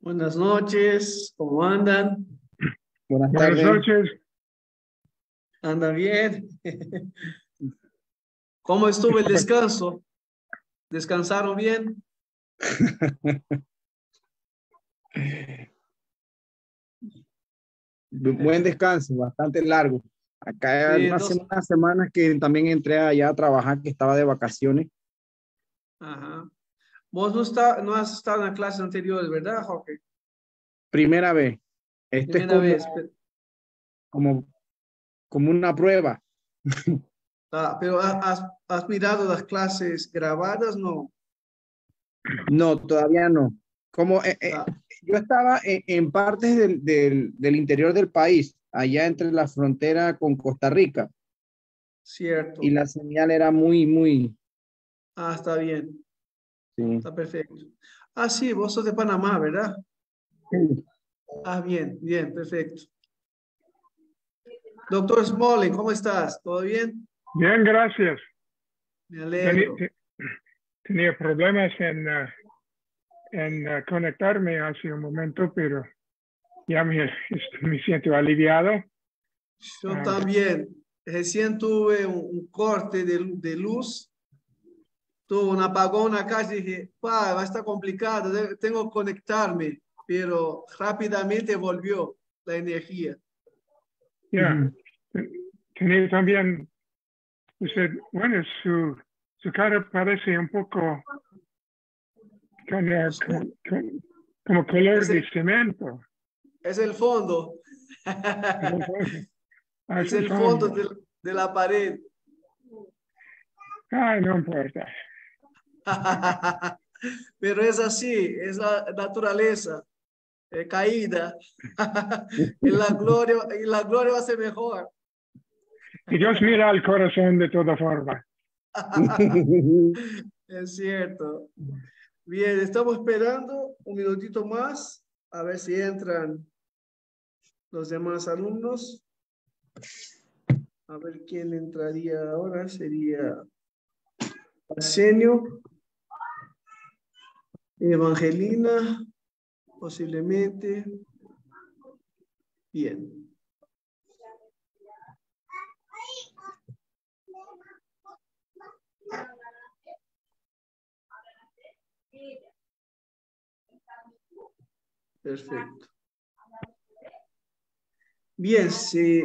Buenas noches, ¿cómo andan? Buenas Buenas tardes. noches. ¿Anda bien? ¿Cómo estuvo el descanso? ¿Descansaron bien? Buen descanso, bastante largo. Acá Sí, hace unas semanas que también entré allá a trabajar, que estaba de vacaciones. Ajá. Vos no has estado en las clases anteriores, ¿verdad, Jorge? Primera vez. Esto es Primera vez. como, como una prueba. Pero ¿has mirado las clases grabadas? No. No, todavía no. Como Ah, yo estaba en partes del interior del país, allá entre la frontera con Costa Rica, y cierto. la señal era muy, Está bien. sí. Está perfecto. Sí, vos sos de Panamá, ¿verdad? Sí. Bien, bien, perfecto. Doctor Smolin, ¿cómo estás? ¿Todo bien? Bien, gracias. Me alegro. Tenía problemas en conectarme hace un momento, pero ya me siento aliviado. Yo también. Recién tuve un corte de luz, tuve un apagón acá y dije, va a estar complicado, tengo que conectarme, pero rápidamente volvió la energía. Ya, tenía también, usted, bueno, su cara parece un poco como color Es de el, cemento. es el fondo. Es Es el el fondo fondo. de la pared. Ay, no importa. Pero es así, es la naturaleza caída. En la gloria va a ser mejor. Y Dios mira al corazón de toda forma. Es cierto. Bien, estamos esperando un minutito más a ver si entran los demás alumnos. A ver quién entraría ahora. Sería Arsenio, Evangelina, posiblemente. Bien. Perfecto. Bien, si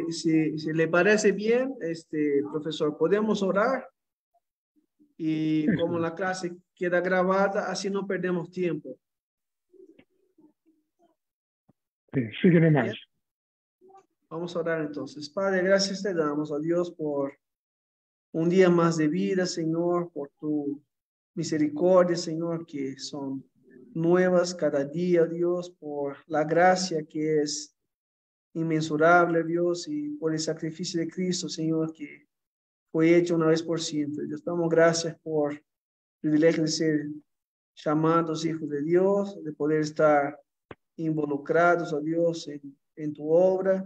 le parece bien, profesor, podemos orar y como la clase queda grabada, así no perdemos tiempo. Sí, sigue nomás. Bien. Vamos a orar entonces. Padre, gracias te damos a Dios por un día más de vida, Señor, por tu misericordia, Señor, que son nuevas cada día, Dios, por la gracia que es inmensurable, Dios, y por el sacrificio de Cristo, Señor, que fue hecho una vez por siempre. Dios, damos gracias por el privilegio de ser llamados hijos de Dios, de poder estar involucrados, a Dios, en tu obra.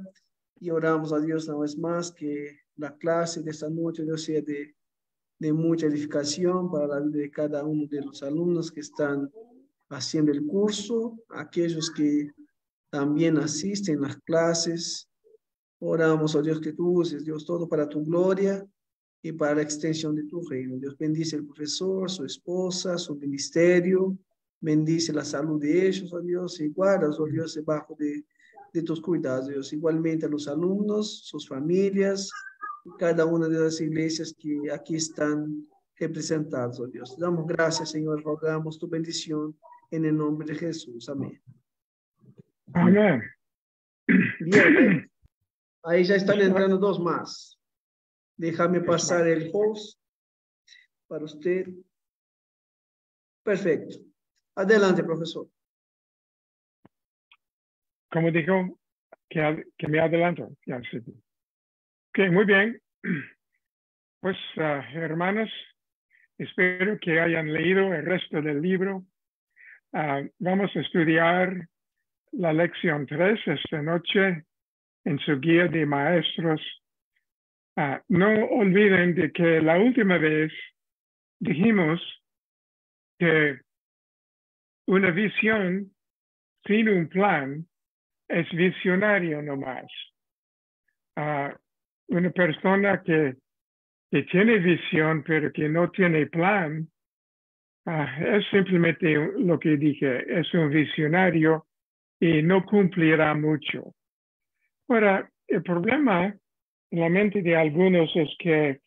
Y oramos a Dios una vez más que la clase de esta noche, Dios, sea de mucha edificación para la vida de cada uno de los alumnos que están haciendo el curso, aquellos que también asisten a las clases. Oramos, oh Dios, que tú uses, Dios, todo para tu gloria y para la extensión de tu reino. Dios bendice al profesor, su esposa, su ministerio, bendice la salud de ellos, oh Dios, y guardas, oh Dios, debajo de tus cuidados, Dios. Igualmente a los alumnos, sus familias, y cada una de las iglesias que aquí están representadas, oh Dios. Damos gracias, Señor, rogamos tu bendición en el nombre de Jesús. Amén. Amén. Bien, ahí ya están entrando dos más. Déjame pasar el host para usted. Perfecto. Adelante, profesor. Como dijo, que me adelanto. Ya, sí. Ok, muy bien. Pues, hermanos, espero que hayan leído el resto del libro. Vamos a estudiar la lección 3 esta noche en su guía de maestros. No olviden de que la última vez dijimos que una visión sin un plan es visionario nomás. Una persona que tiene visión pero que no tiene plan, es simplemente lo que dije, es un visionario y no cumplirá mucho. Ahora, el problema en la mente de algunos es que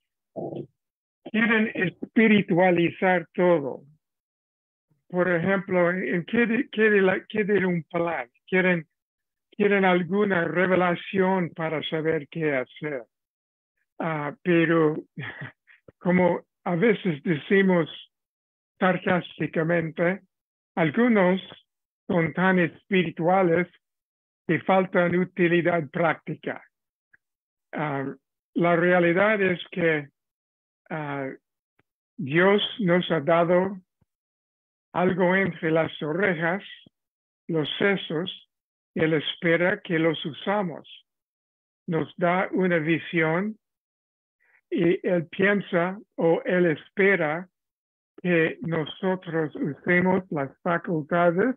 quieren espiritualizar todo. Por ejemplo, quieren un plan, quieren alguna revelación para saber qué hacer. Pero como a veces decimos sarcásticamente, algunos son tan espirituales que faltan utilidad práctica. La realidad es que Dios nos ha dado algo entre las orejas, los sesos, y Él espera que los usamos. Nos da una visión y Él piensa o Él espera que nosotros usemos las facultades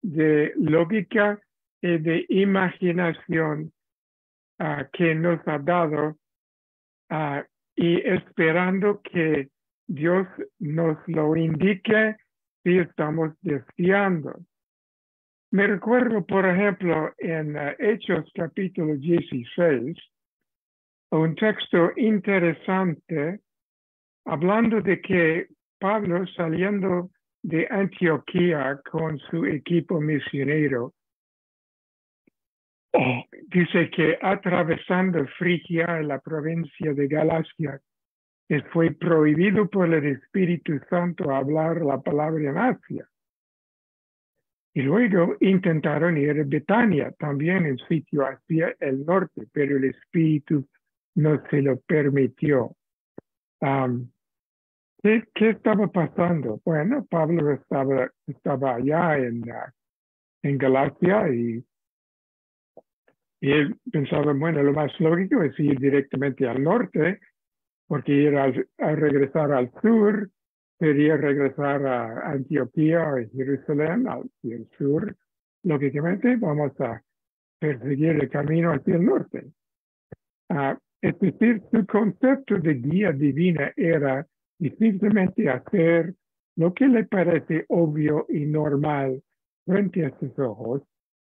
de lógica y de imaginación que nos ha dado y esperando que Dios nos lo indique si estamos desviando. Me recuerdo, por ejemplo, en Hechos capítulo 16, un texto interesante hablando de que Pablo, saliendo de Antioquía con su equipo misionero, dice que atravesando Frigia en la provincia de Galacia, fue prohibido por el Espíritu Santo hablar la palabra en Asia. Y luego intentaron ir a Betania, también en sitio hacia el norte, pero el Espíritu no se lo permitió. ¿Qué estaba pasando? Bueno, Pablo estaba allá en Galacia y él pensaba, bueno, lo más lógico es ir directamente al norte, porque ir a regresar al sur sería regresar a Antioquía o Jerusalén, hacia el sur. Lógicamente vamos a perseguir el camino hacia el norte. Es decir, su concepto de guía divina era simplemente hacer lo que le parece obvio y normal frente a sus ojos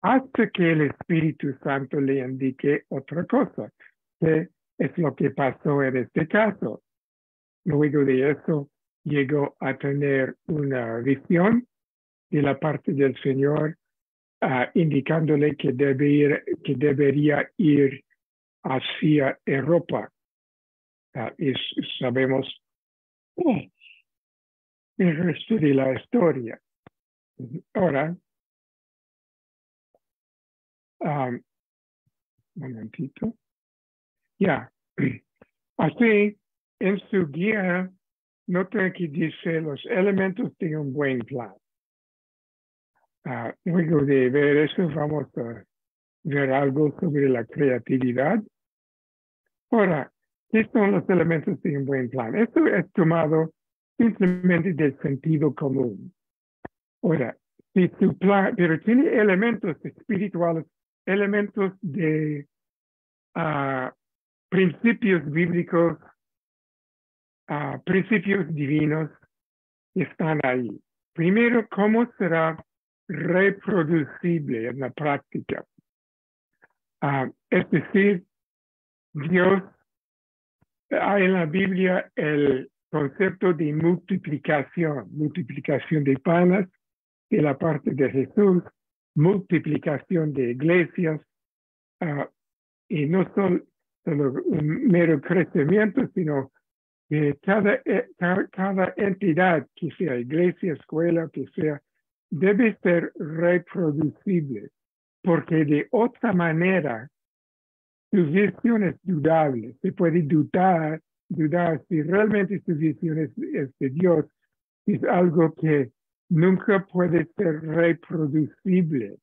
hasta que el Espíritu Santo le indique otra cosa, que es lo que pasó en este caso. Luego de eso llegó a tener una visión de la parte del Señor indicándole que debería ir hacia Europa. Y sabemos el resto de la historia. Ahora, un momentito. Ya. Así, en su guía, nota que dice los elementos de un buen plan. Luego de ver eso, vamos a ver algo sobre la creatividad. Ahora, ¿qué son los elementos de un buen plan? Esto es tomado simplemente del sentido común. Ahora, si su plan, pero tiene elementos espirituales, elementos de principios bíblicos, principios divinos que están ahí. Primero, ¿cómo será reproducible en la práctica? Es decir, Dios, hay en la Biblia el concepto de multiplicación de panes de la parte de Jesús, multiplicación de iglesias, y no solo un mero crecimiento, sino que cada entidad, que sea iglesia, escuela, que sea, debe ser reproducible, porque de otra manera su visión es dudable. Se puede dudar si realmente su visión es de Dios. Es algo que nunca puede ser reproducible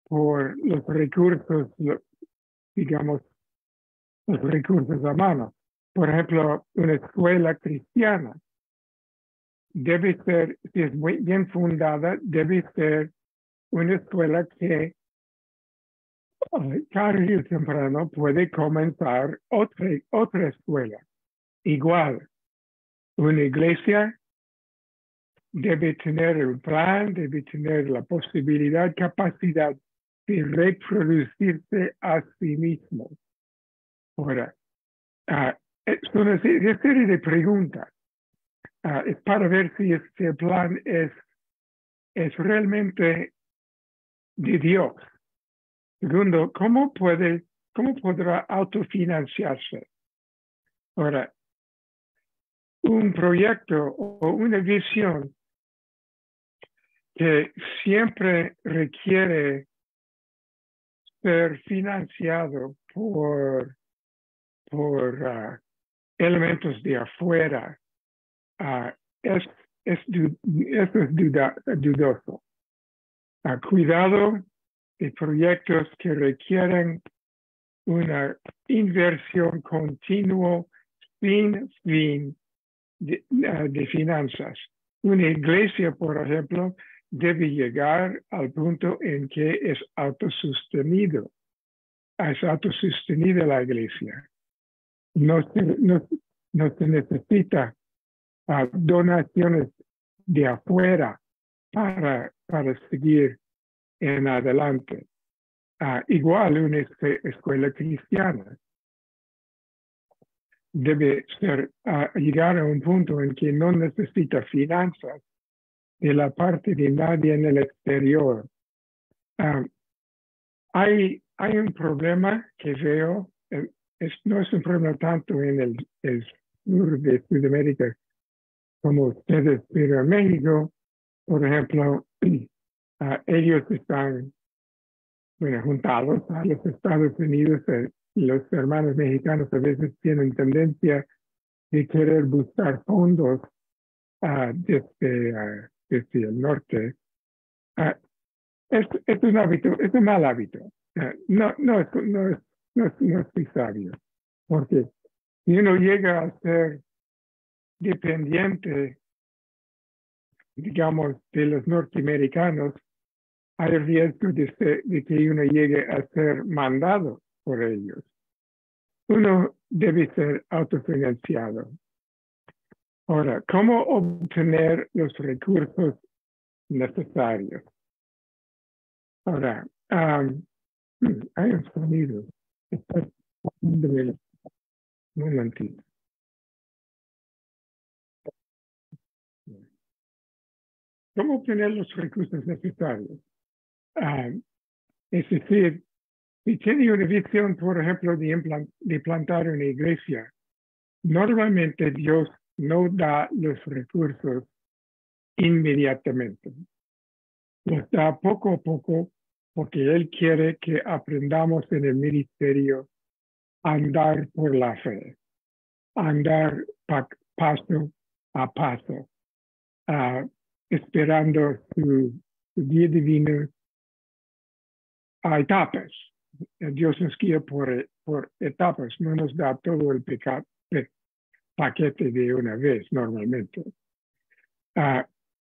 por los recursos, digamos, los recursos a mano. Por ejemplo, una escuela cristiana debe ser, si es muy bien fundada, debe ser una escuela que tarde o temprano puede comenzar otra escuela. Igual, una iglesia debe tener un plan, debe tener la posibilidad, capacidad de reproducirse a sí mismo. Ahora, es una serie de preguntas. Es para ver si este plan es realmente de Dios. Segundo, ¿cómo podrá autofinanciarse? Ahora, un proyecto o una visión que siempre requiere ser financiado por elementos de afuera, eso es dudoso. Cuidado de proyectos que requieren una inversión continua sin fin de finanzas. Una iglesia, por ejemplo, debe llegar al punto en que es autosostenido. Es autosostenida la iglesia. No se necesita donaciones de afuera para seguir en adelante. Igual una escuela cristiana debe llegar a un punto en que no necesita finanzas de la parte de nadie en el exterior. Hay un problema que veo, no es un problema tanto en el sur de Sudamérica como ustedes, pero en México, por ejemplo, ellos están juntados a los Estados Unidos. Los hermanos mexicanos a veces tienen tendencia de querer buscar fondos desde el norte. Es un hábito, es un mal hábito. No es sabio, porque si uno llega a ser dependiente, digamos, de los norteamericanos, hay riesgo de que uno llegue a ser mandado por ellos. Uno debe ser autofinanciado. Ahora, ¿cómo obtener los recursos necesarios? Ahora, hay un sonido. Está un momentito. ¿Cómo obtener los recursos necesarios? Es decir, si tiene una visión, por ejemplo, de plantar una iglesia, normalmente Dios no da los recursos inmediatamente. Los da poco a poco porque Él quiere que aprendamos en el ministerio a andar por la fe, a andar paso a paso, esperando su día divino a etapas. Dios nos guía por etapas, no nos da todo el paquete de una vez normalmente.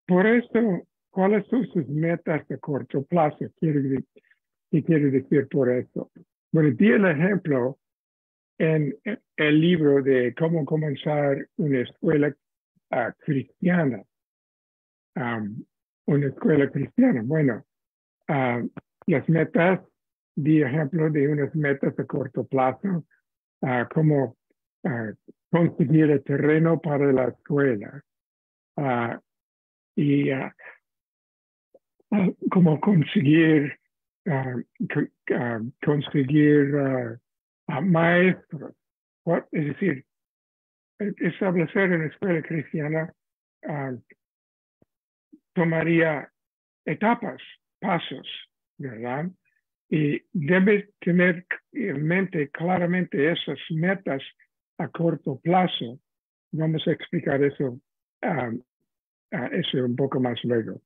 Por eso, ¿cuáles son sus metas a corto plazo? ¿Qué quiero decir por eso? Bueno, di el ejemplo en el libro de cómo comenzar una escuela cristiana. Una escuela cristiana. Bueno, las metas, di ejemplo de unas metas a corto plazo, como conseguir el terreno para la escuela y como conseguir maestros. Es decir, establecer una escuela cristiana tomaría etapas, pasos, ¿verdad? Y debe tener en mente claramente esas metas a corto plazo. Vamos a explicar eso, eso un poco más luego.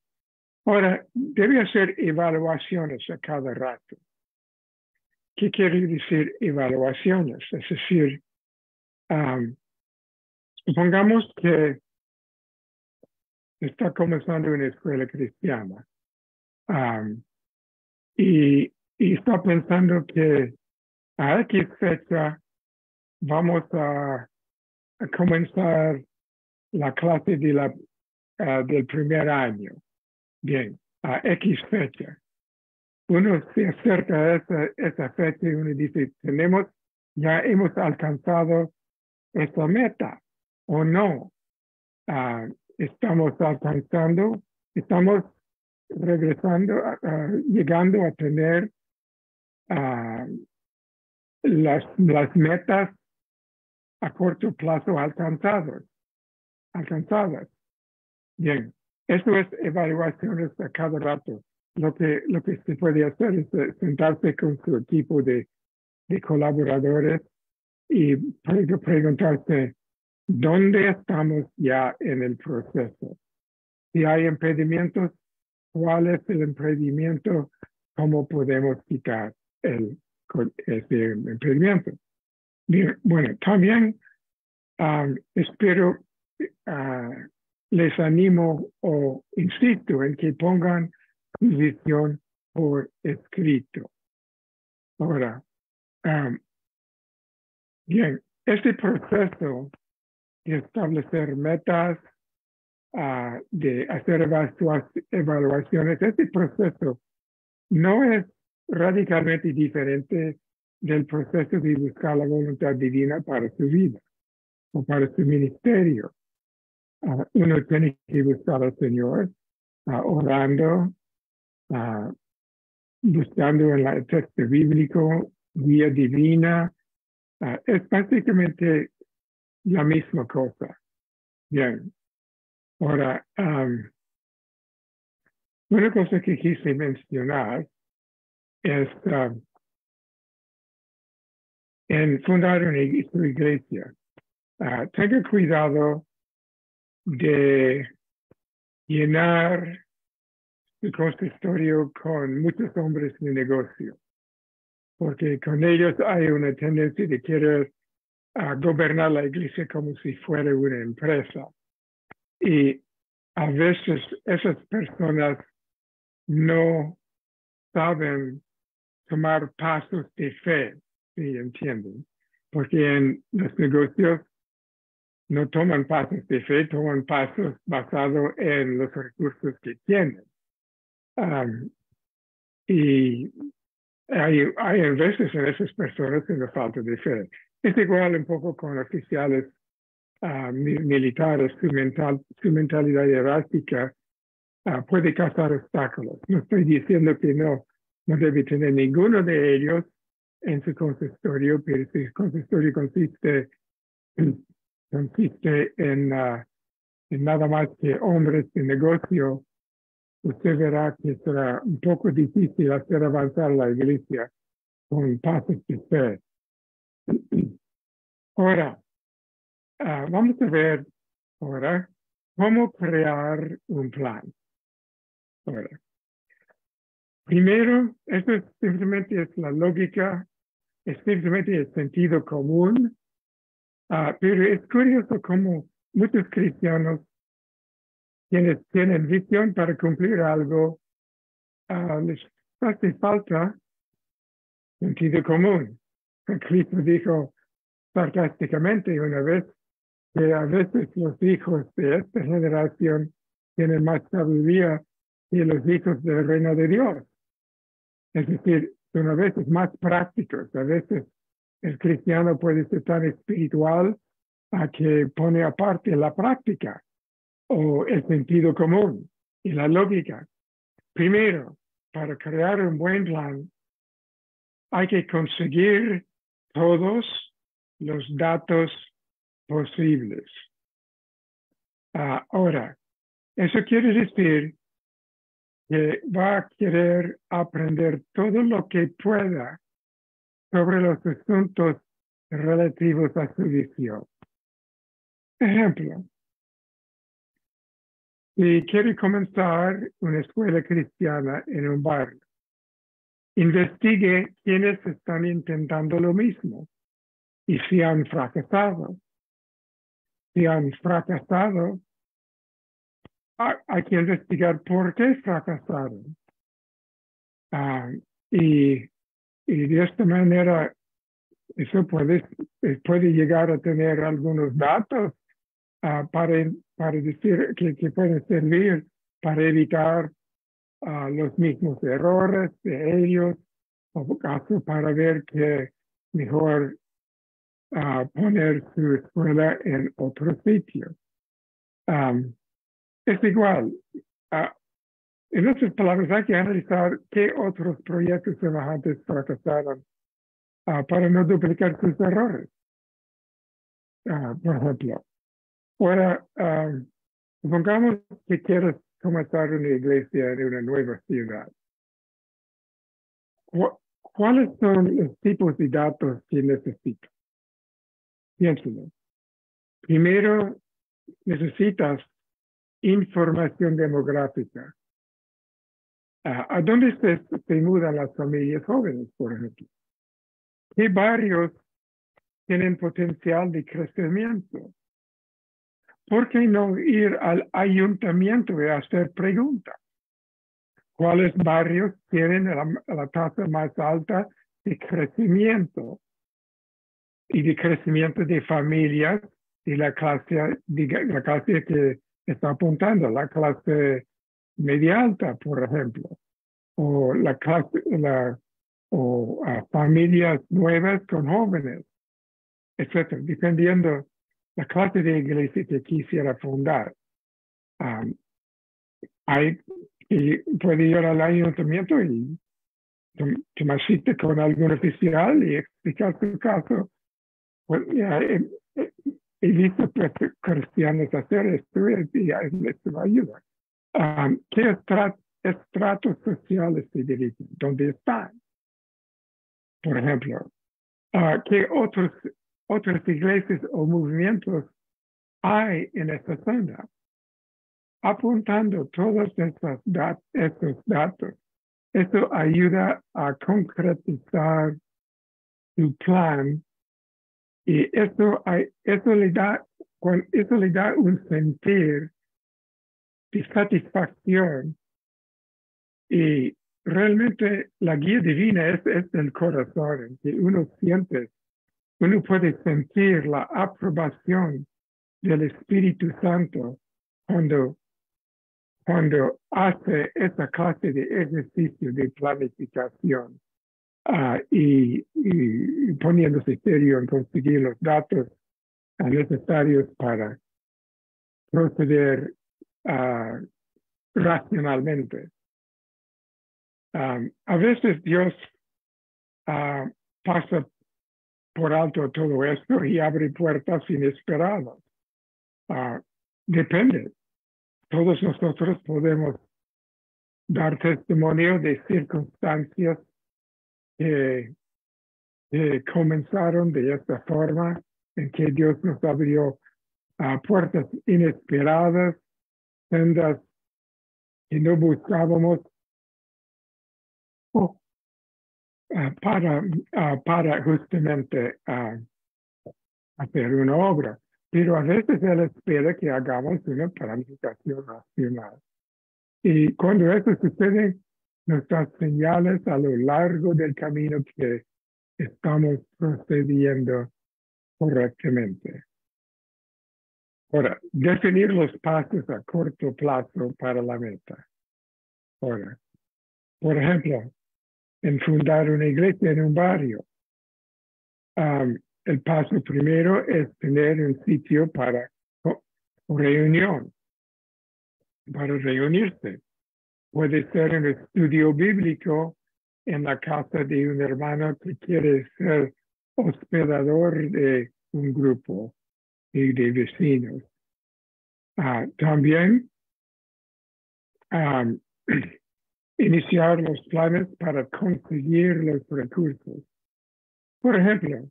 Ahora, debe hacer evaluaciones a cada rato. ¿Qué quiere decir evaluaciones? Es decir, supongamos que está comenzando una escuela cristiana. y está pensando que a X fecha vamos a comenzar la clase del primer año. Bien, a X fecha. Uno se acerca a esa fecha y uno dice, ya hemos alcanzado esa meta o no. Estamos regresando, llegando a tener las metas a corto plazo alcanzadas. Bien, eso es evaluaciones a cada rato. Lo que se puede hacer es sentarse con su equipo de colaboradores y preguntarse dónde estamos ya en el proceso. Si hay impedimentos, ¿cuál es el impedimento? ¿Cómo podemos quitar ese impedimento? Bien, bueno, también espero, les animo o insisto en que pongan su visión por escrito. Ahora, bien, este proceso de establecer metas, de hacer evaluaciones, este proceso no es radicalmente diferente del proceso de buscar la voluntad divina para su vida o para su ministerio. Uno tiene que buscar al Señor orando, buscando en el texto bíblico, guía divina. Es básicamente la misma cosa. Bien. Ahora, una cosa que quise mencionar es en fundar su iglesia. Tenga cuidado de llenar su consistorio con muchos hombres de negocio, porque con ellos hay una tendencia de querer gobernar la iglesia como si fuera una empresa. Y a veces esas personas no saben tomar pasos de fe, ¿sí entienden? Porque en los negocios no toman pasos de fe, toman pasos basados en los recursos que tienen. Y hay veces en esas personas una falta de fe. Es igual un poco con oficiales militares, su mentalidad jerárquica puede causar obstáculos. No estoy diciendo que no debe tener ninguno de ellos en su consistorio, pero su consistorio consiste en nada más que hombres de negocio. Usted verá que será un poco difícil hacer avanzar la iglesia con pasos de fe. Ahora, vamos a ver ahora cómo crear un plan. Ahora, primero, esto simplemente es la lógica, es simplemente el sentido común, pero es curioso cómo muchos cristianos quienes tienen visión para cumplir algo, les hace falta sentido común. Cristo dijo sarcásticamente una vez que a veces los hijos de esta generación tienen más sabiduría que los hijos del reino de Dios. Es decir, son a veces más prácticos. A veces el cristiano puede ser tan espiritual que pone aparte la práctica o el sentido común y la lógica. Primero, para crear un buen plan, hay que conseguir todos los datos posibles. Ahora, eso quiere decir que va a querer aprender todo lo que pueda sobre los asuntos relativos a su visión. Ejemplo, si quiere comenzar una escuela cristiana en un barrio, investigue quiénes están intentando lo mismo y si han fracasado. Si han fracasado, hay que investigar por qué fracasaron. Y de esta manera, eso puede llegar a tener algunos datos para decir que pueden servir para evitar los mismos errores de ellos, o caso para ver que mejor poner su escuela en otro sitio. Es igual. En otras palabras, hay que analizar qué otros proyectos semejantes fracasaron para no duplicar sus errores. Por ejemplo, ahora, supongamos que quieres comenzar una iglesia en una nueva ciudad. ¿Cuáles son los tipos de datos que necesitas? Piénsalo. Primero, necesitas información demográfica. ¿A dónde se mudan las familias jóvenes, por ejemplo? ¿Qué barrios tienen potencial de crecimiento? ¿Por qué no ir al ayuntamiento y hacer preguntas? ¿Cuáles barrios tienen la tasa más alta de crecimiento? Y de crecimiento de familias y la clase que está apuntando, la clase media alta, por ejemplo, o familias nuevas con jóvenes, etcétera, dependiendo la clase de iglesia que quisiera fundar. Puede ir al ayuntamiento y tomar cita con algún oficial y explicar su caso. Pues, he visto cristianos hacer esto y esto me ayuda. ¿Qué estratos sociales se dirigen? ¿Dónde están? Por ejemplo, ¿qué otras iglesias o movimientos hay en esta zona? Apuntando todos estos datos, eso ayuda a concretizar su plan. Y eso le da un sentir de satisfacción. Y realmente la guía divina es el corazón, en que uno puede sentir la aprobación del Espíritu Santo cuando hace esa clase de ejercicio de planificación. Y poniéndose serio en conseguir los datos necesarios para proceder racionalmente. A veces Dios pasa por alto todo esto y abre puertas inesperadas. Depende. Todos nosotros podemos dar testimonio de circunstancias que comenzaron de esta forma, en que Dios nos abrió puertas inesperadas, sendas que no buscábamos para justamente hacer una obra. Pero a veces Él espera que hagamos una planificación racional. Y cuando eso sucede, nos da señales a lo largo del camino que estamos procediendo correctamente. Ahora, definir los pasos a corto plazo para la meta. Ahora, por ejemplo, en fundar una iglesia en un barrio, el paso primero es tener un sitio para reunión, para reunirse. Puede ser un estudio bíblico en la casa de un hermano que quiere ser hospedador de un grupo y de vecinos. También iniciar los planes para conseguir los recursos. Por ejemplo,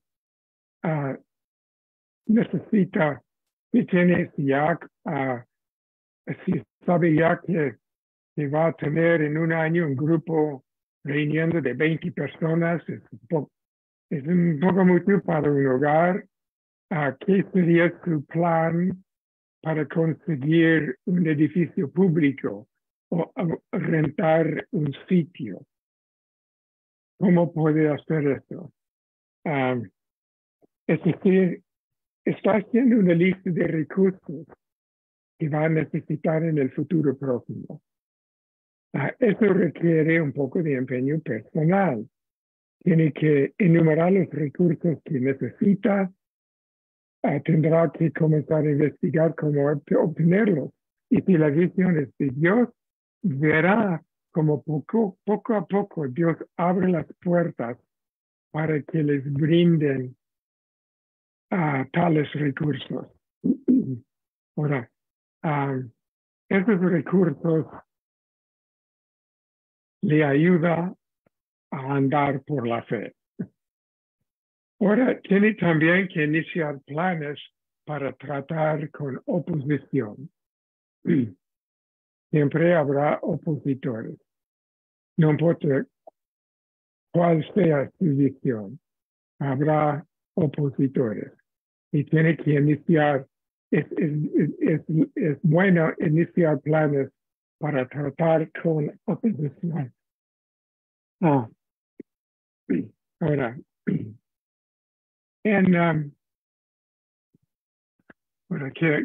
si sabe ya que va a tener en un año un grupo reuniendo de 20 personas, es un poco mucho para un hogar. ¿Qué sería su plan para conseguir un edificio público o rentar un sitio? ¿Cómo puede hacer esto? Es decir, está haciendo una lista de recursos que va a necesitar en el futuro próximo. Eso requiere un poco de empeño personal. Tiene que enumerar los recursos que necesita, tendrá que comenzar a investigar cómo obtenerlos. Y si la visión es de Dios, verá como poco a poco Dios abre las puertas para que les brinden tales recursos. Ahora, esos recursos le ayudan a andar por la fe. Ahora, tiene también que iniciar planes para tratar con oposición. Siempre habrá opositores. No importa cuál sea su visión, habrá opositores. Y tiene que iniciar, es bueno iniciar planes para tratar con oposición. Ahora,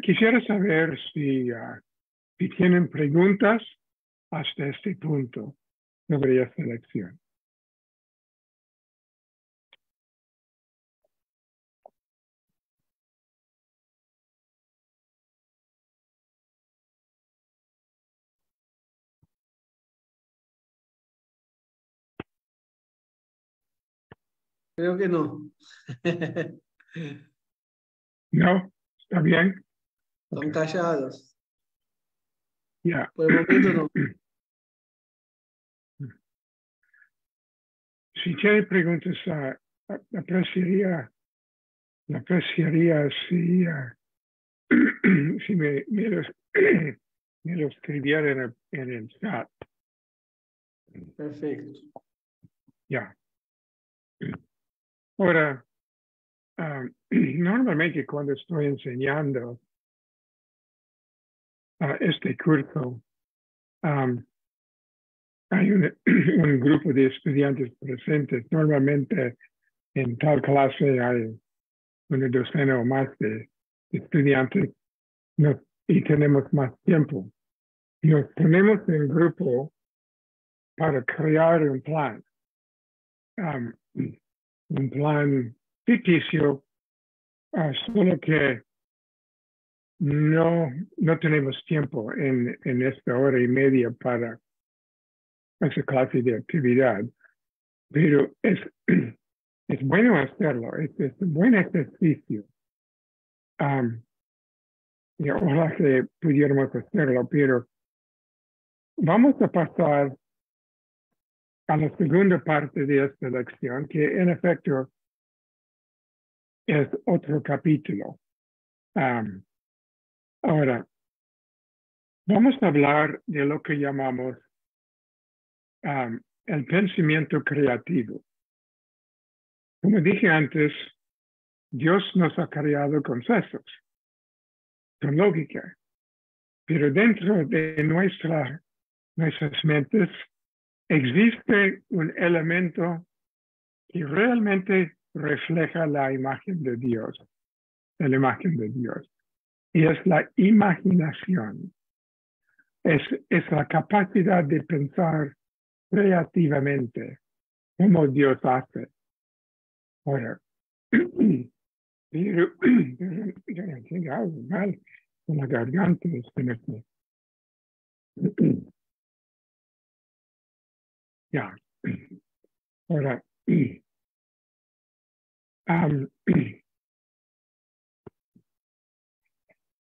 quisiera saber si tienen preguntas hasta este punto sobre esta lección. Creo que no. ¿No? ¿Está bien? Están callados. Ya. Por el momento no. Si tiene preguntas, apreciaría si, si me lo escribiera en el chat. Perfecto. Ya. Ahora, normalmente cuando estoy enseñando este curso, hay un grupo de estudiantes presentes. Normalmente en tal clase hay una docena o más de estudiantes y tenemos más tiempo. Nos ponemos en grupo para crear un plan. Un plan ficticio, solo que no tenemos tiempo en esta hora y media para esa clase de actividad, pero es bueno hacerlo, es un buen ejercicio. Y ojalá que pudiéramos hacerlo, pero vamos a pasar a la segunda parte de esta lección, que en efecto es otro capítulo. Ahora, vamos a hablar de lo que llamamos el pensamiento creativo. Como dije antes, Dios nos ha creado con sesos, con lógica, pero dentro de nuestras mentes existe un elemento que realmente refleja la imagen de Dios, la imagen de Dios, y es la imaginación. Es la capacidad de pensar creativamente como Dios hace. Ahora, pero yo no tengo algo mal con la garganta. Ya. Ahora,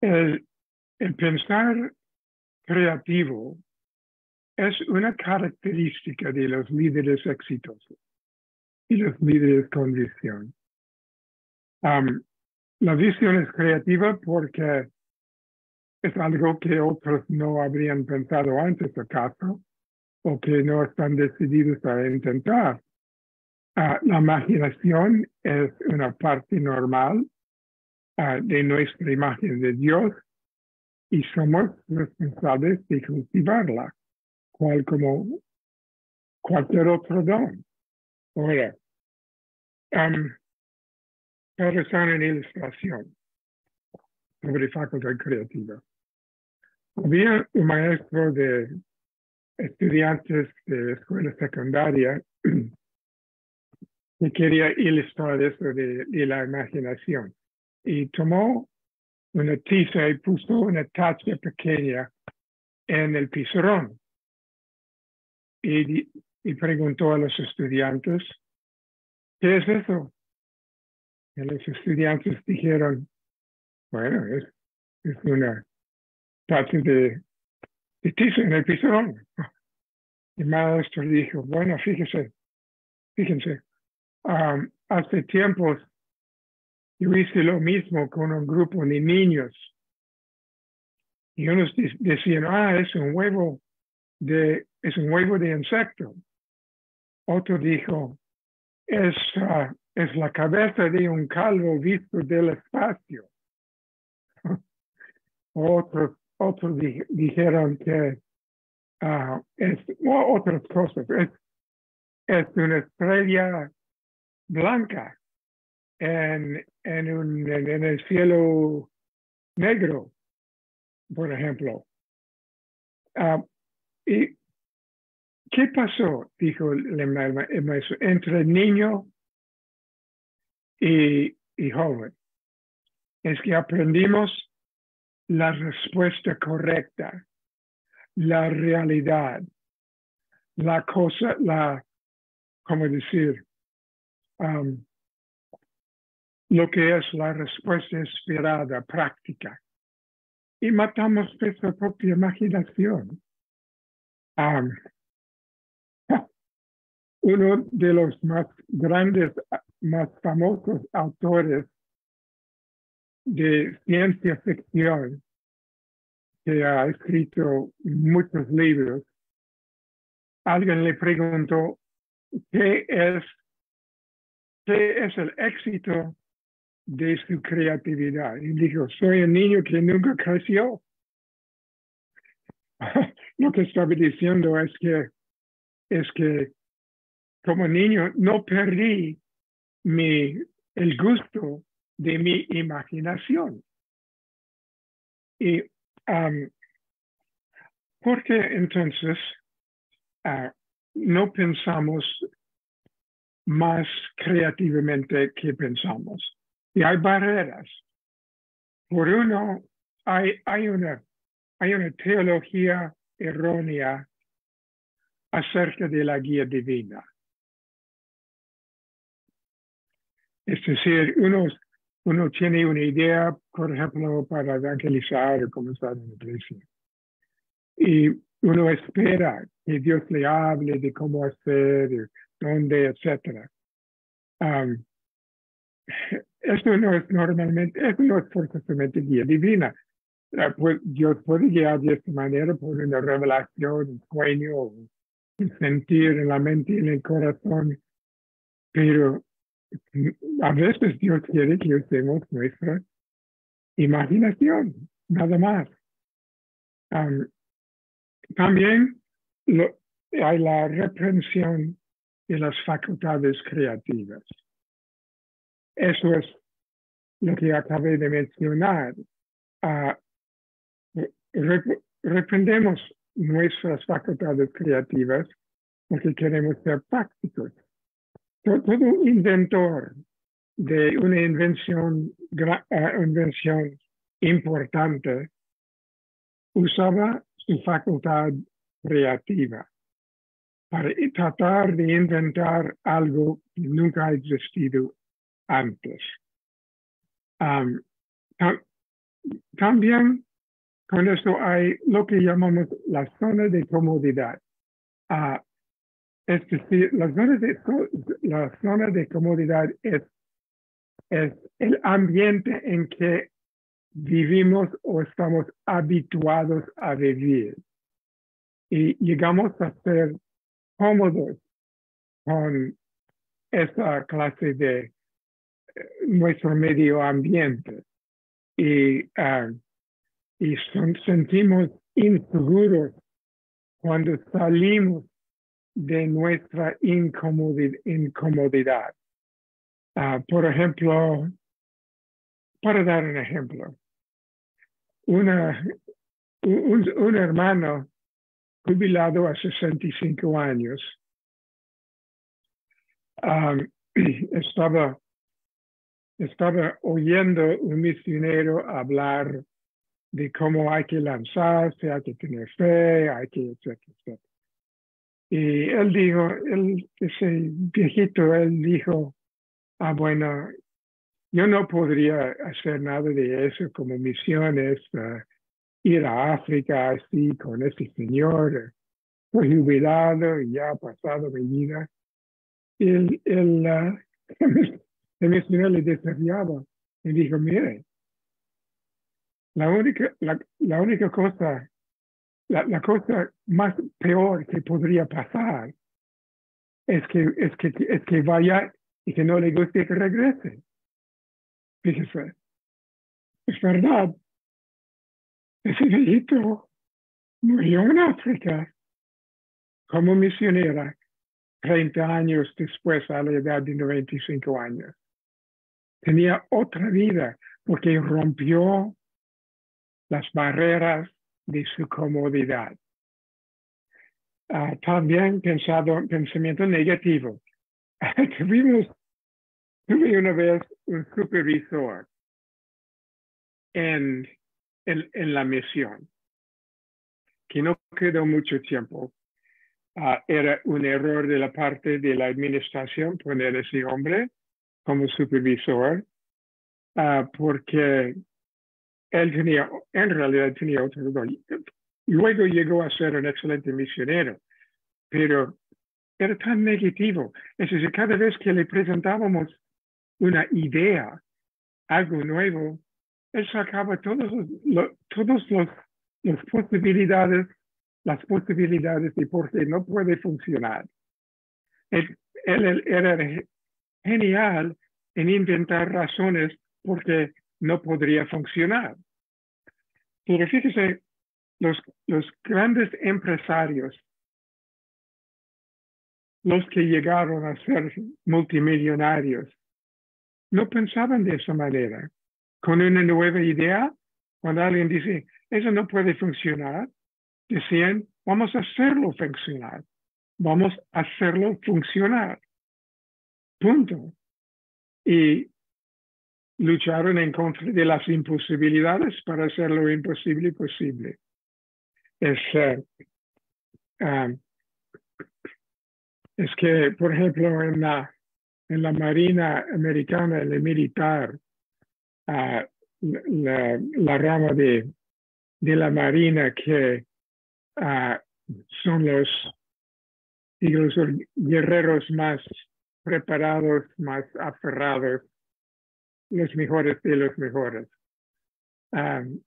el pensar creativo es una característica de los líderes exitosos y los líderes con visión. La visión es creativa porque es algo que otros no habrían pensado antes, acaso, o que no están decididos a intentar. La imaginación es una parte normal de nuestra imagen de Dios y somos responsables de cultivarla, como cualquier otro don. Ahora, para usar una ilustración sobre facultad creativa. Había un maestro de estudiantes de escuela secundaria que quería ilustrar eso de la imaginación. Y tomó una tiza y puso una tacha pequeña en el pizarrón. Y preguntó a los estudiantes, ¿qué es eso? Y los estudiantes dijeron, bueno, es una tacha de tiza en el pizarrón. El maestro dijo, bueno, fíjense, hace tiempos yo hice lo mismo con un grupo de niños. Y unos decían, es un huevo de insecto. Otro dijo, es la cabeza de un calvo visto del espacio. Otros dijeron que otras cosas. Es una estrella blanca en el cielo negro, por ejemplo. ¿Y qué pasó? Dijo el maestro, entre niño y joven. Es que aprendimos la respuesta correcta, la realidad, ¿cómo decir? Lo que es la respuesta esperada, práctica. Y matamos nuestra propia imaginación. Uno de los más grandes, más famosos autores de ciencia ficción, que ha escrito muchos libros, alguien le preguntó, ¿qué es el éxito de su creatividad? Y dijo, soy un niño que nunca creció. Lo que estaba diciendo es que como niño no perdí el gusto de mi imaginación. Y ¿por qué entonces no pensamos más creativamente que pensamos? Y hay barreras. Por uno, hay una teología errónea acerca de la guía divina. Es decir, uno tiene una idea, por ejemplo, para evangelizar o comenzar una iglesia. Y uno espera que Dios le hable de cómo hacer, dónde, etc. Esto no es forzosamente guía divina. Pues Dios puede guiar de esta manera por una revelación, un sueño, un sentir en la mente y en el corazón, pero a veces Dios quiere que usemos nuestra imaginación, nada más. También hay la reprensión de las facultades creativas. Eso es lo que acabé de mencionar. Reprendemos nuestras facultades creativas porque queremos ser prácticos. Todo inventor de una invención importante usaba su facultad creativa para tratar de inventar algo que nunca ha existido antes. También con esto hay lo que llamamos la zona de comodidad. Es decir, la zona de comodidad es el ambiente en que vivimos o estamos habituados a vivir. Y llegamos a ser cómodos con esa clase de nuestro medio ambiente. Y sentimos inseguros cuando salimos de nuestra incomodidad. Por ejemplo, para dar un ejemplo, un hermano jubilado a 65 años estaba oyendo un misionero hablar de cómo hay que lanzarse, hay que tener fe, hay que, etcétera, etcétera. Y él dijo, ese viejito, él dijo, bueno, yo no podría hacer nada de eso como misiones, ir a África así con este señor, estoy jubilado y ya ha pasado mi vida. Y el misionero le desafiaba y dijo, mire, la única cosa, la cosa más peor que podría pasar es que vaya y que no le guste que regrese. Fíjese, es verdad. Ese viejito murió en África como misionera 30 años después, a la edad de 95 años. Tenía otra vida porque rompió las barreras de su comodidad. También pensamiento negativo. Tuve una vez un supervisor en la misión, que no quedó mucho tiempo. Era un error de la parte de la administración poner a ese hombre como supervisor, porque él en realidad tenía otro rol. Luego llegó a ser un excelente misionero, pero era tan negativo. Es decir, cada vez que le presentábamos una idea, algo nuevo, él sacaba todas las posibilidades de por qué no puede funcionar. Él era genial en inventar razones porque no podría funcionar. Pero fíjese, los grandes empresarios, los que llegaron a ser multimillonarios, no pensaban de esa manera. Con una nueva idea, cuando alguien dice, eso no puede funcionar, decían, vamos a hacerlo funcionar. Vamos a hacerlo funcionar. Punto. Y lucharon en contra de las imposibilidades para hacer lo imposible posible. Es que, por ejemplo, en la Marina Americana, en el militar, la rama de la Marina que son los guerreros más preparados, más aferrados, los mejores de los mejores.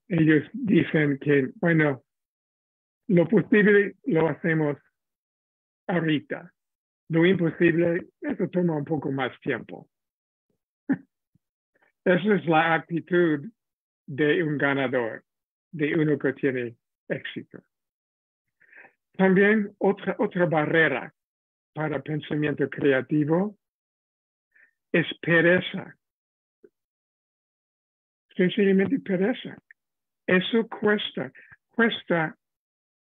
Ellos dicen que, bueno, lo posible lo hacemos ahorita. Lo imposible, eso toma un poco más tiempo. Esa es la actitud de un ganador, de uno que tiene éxito. También otra barrera para pensamiento creativo es pereza. Sencillamente pereza. Eso cuesta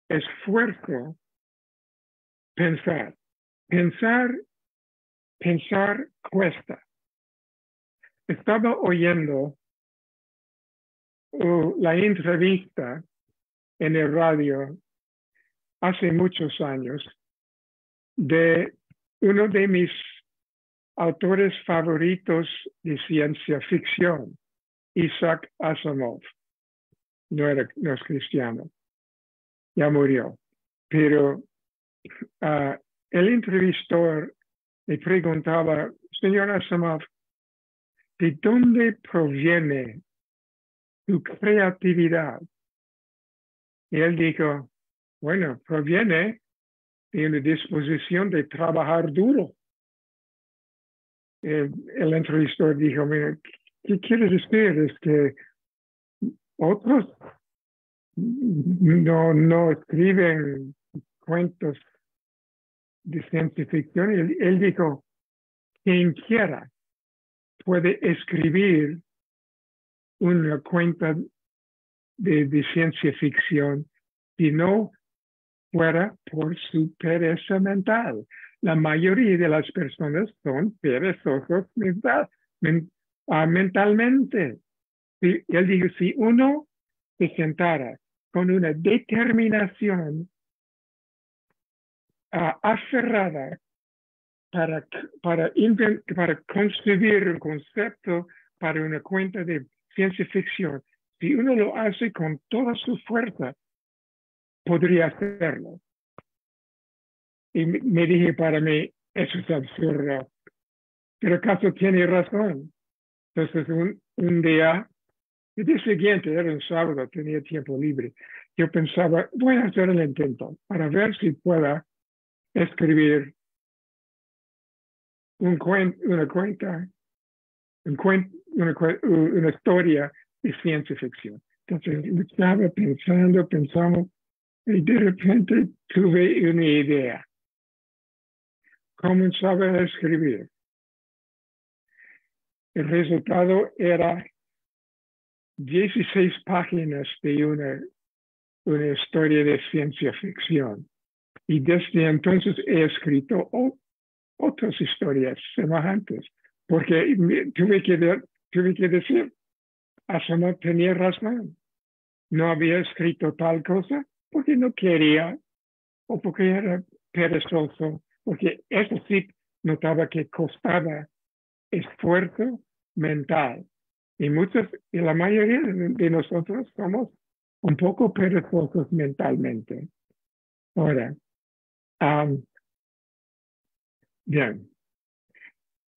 esfuerzo pensar. Pensar cuesta. Estaba oyendo la entrevista en el radio hace muchos años de uno de mis autores favoritos de ciencia ficción, Isaac Asimov. No es cristiano, ya murió. Pero el entrevistador le preguntaba, señor Asimov, ¿de dónde proviene tu creatividad? Y él dijo, bueno, proviene de una disposición de trabajar duro. El entrevistador dijo, mira, ¿qué quiere decir? Es que otros no escriben cuentos de ciencia ficción. Él dijo, quien quiera puede escribir una cuenta de ciencia ficción si no fuera por su pereza mental. La mayoría de las personas son perezosos mentalmente. Él dijo, si uno se sentara con una determinación aferrada para construir un concepto para una cuenta de ciencia ficción, si uno lo hace con toda su fuerza, podría hacerlo. Y me dije para mí, eso es absurdo. Pero acaso tiene razón. Entonces, un día, el día siguiente, era un sábado, tenía tiempo libre. Yo pensaba, voy a hacer el intento para ver si pueda escribir una historia de ciencia ficción. Entonces, estaba pensando, y de repente tuve una idea. Comenzaba a escribir. El resultado era 16 páginas de una historia de ciencia ficción. Y desde entonces he escrito otras historias semejantes, porque tuve que decir, no tenía razón. No había escrito tal cosa porque no quería o porque era perezoso, porque eso sí notaba que costaba esfuerzo mental. Y la mayoría de nosotros somos un poco perezosos mentalmente. Ahora, bien.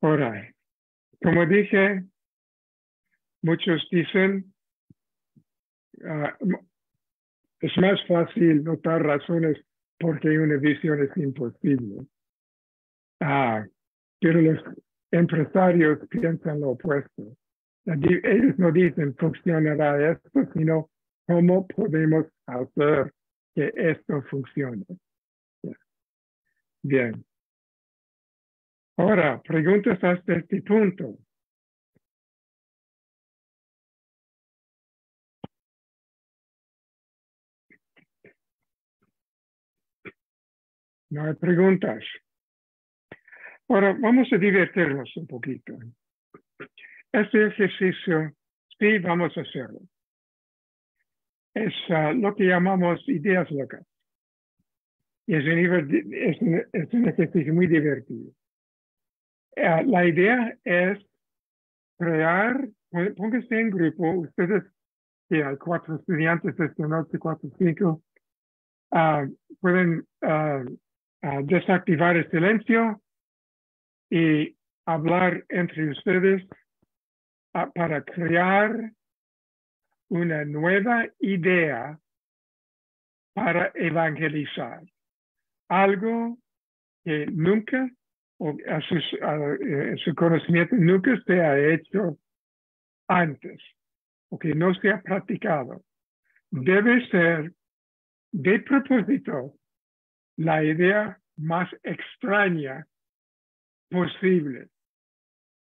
Ahora, como dije, muchos dicen, es más fácil notar razones porque una visión es imposible. Pero los empresarios piensan lo opuesto. Ellos no dicen funcionará esto, sino cómo podemos hacer que esto funcione. Bien. Ahora, preguntas hasta este punto. No hay preguntas. Ahora, vamos a divertirnos un poquito. Este ejercicio, sí, vamos a hacerlo. Es lo que llamamos ideas locas. Y es un ejercicio muy divertido. La idea es crear, pónganse en grupo, ustedes, que hay 4 estudiantes esta noche, 4 o 5, pueden desactivar el silencio y hablar entre ustedes para crear una nueva idea para evangelizar. Algo que nunca, o su conocimiento nunca se ha hecho antes, o que no se ha practicado. Debe ser, de propósito, la idea más extraña posible,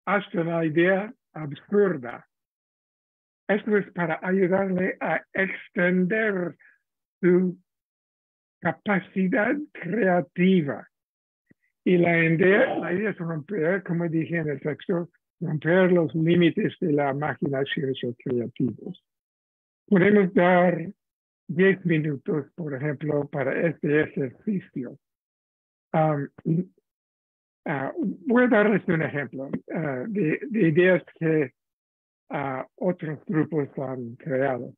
hasta la idea absurda. Esto es para ayudarle a extender su capacidad creativa. Y la idea es romper, como dije en el texto, romper los límites de la imaginación creativos. Podemos dar 10 minutos, por ejemplo, para este ejercicio. Voy a darles un ejemplo de ideas que otros grupos han creado.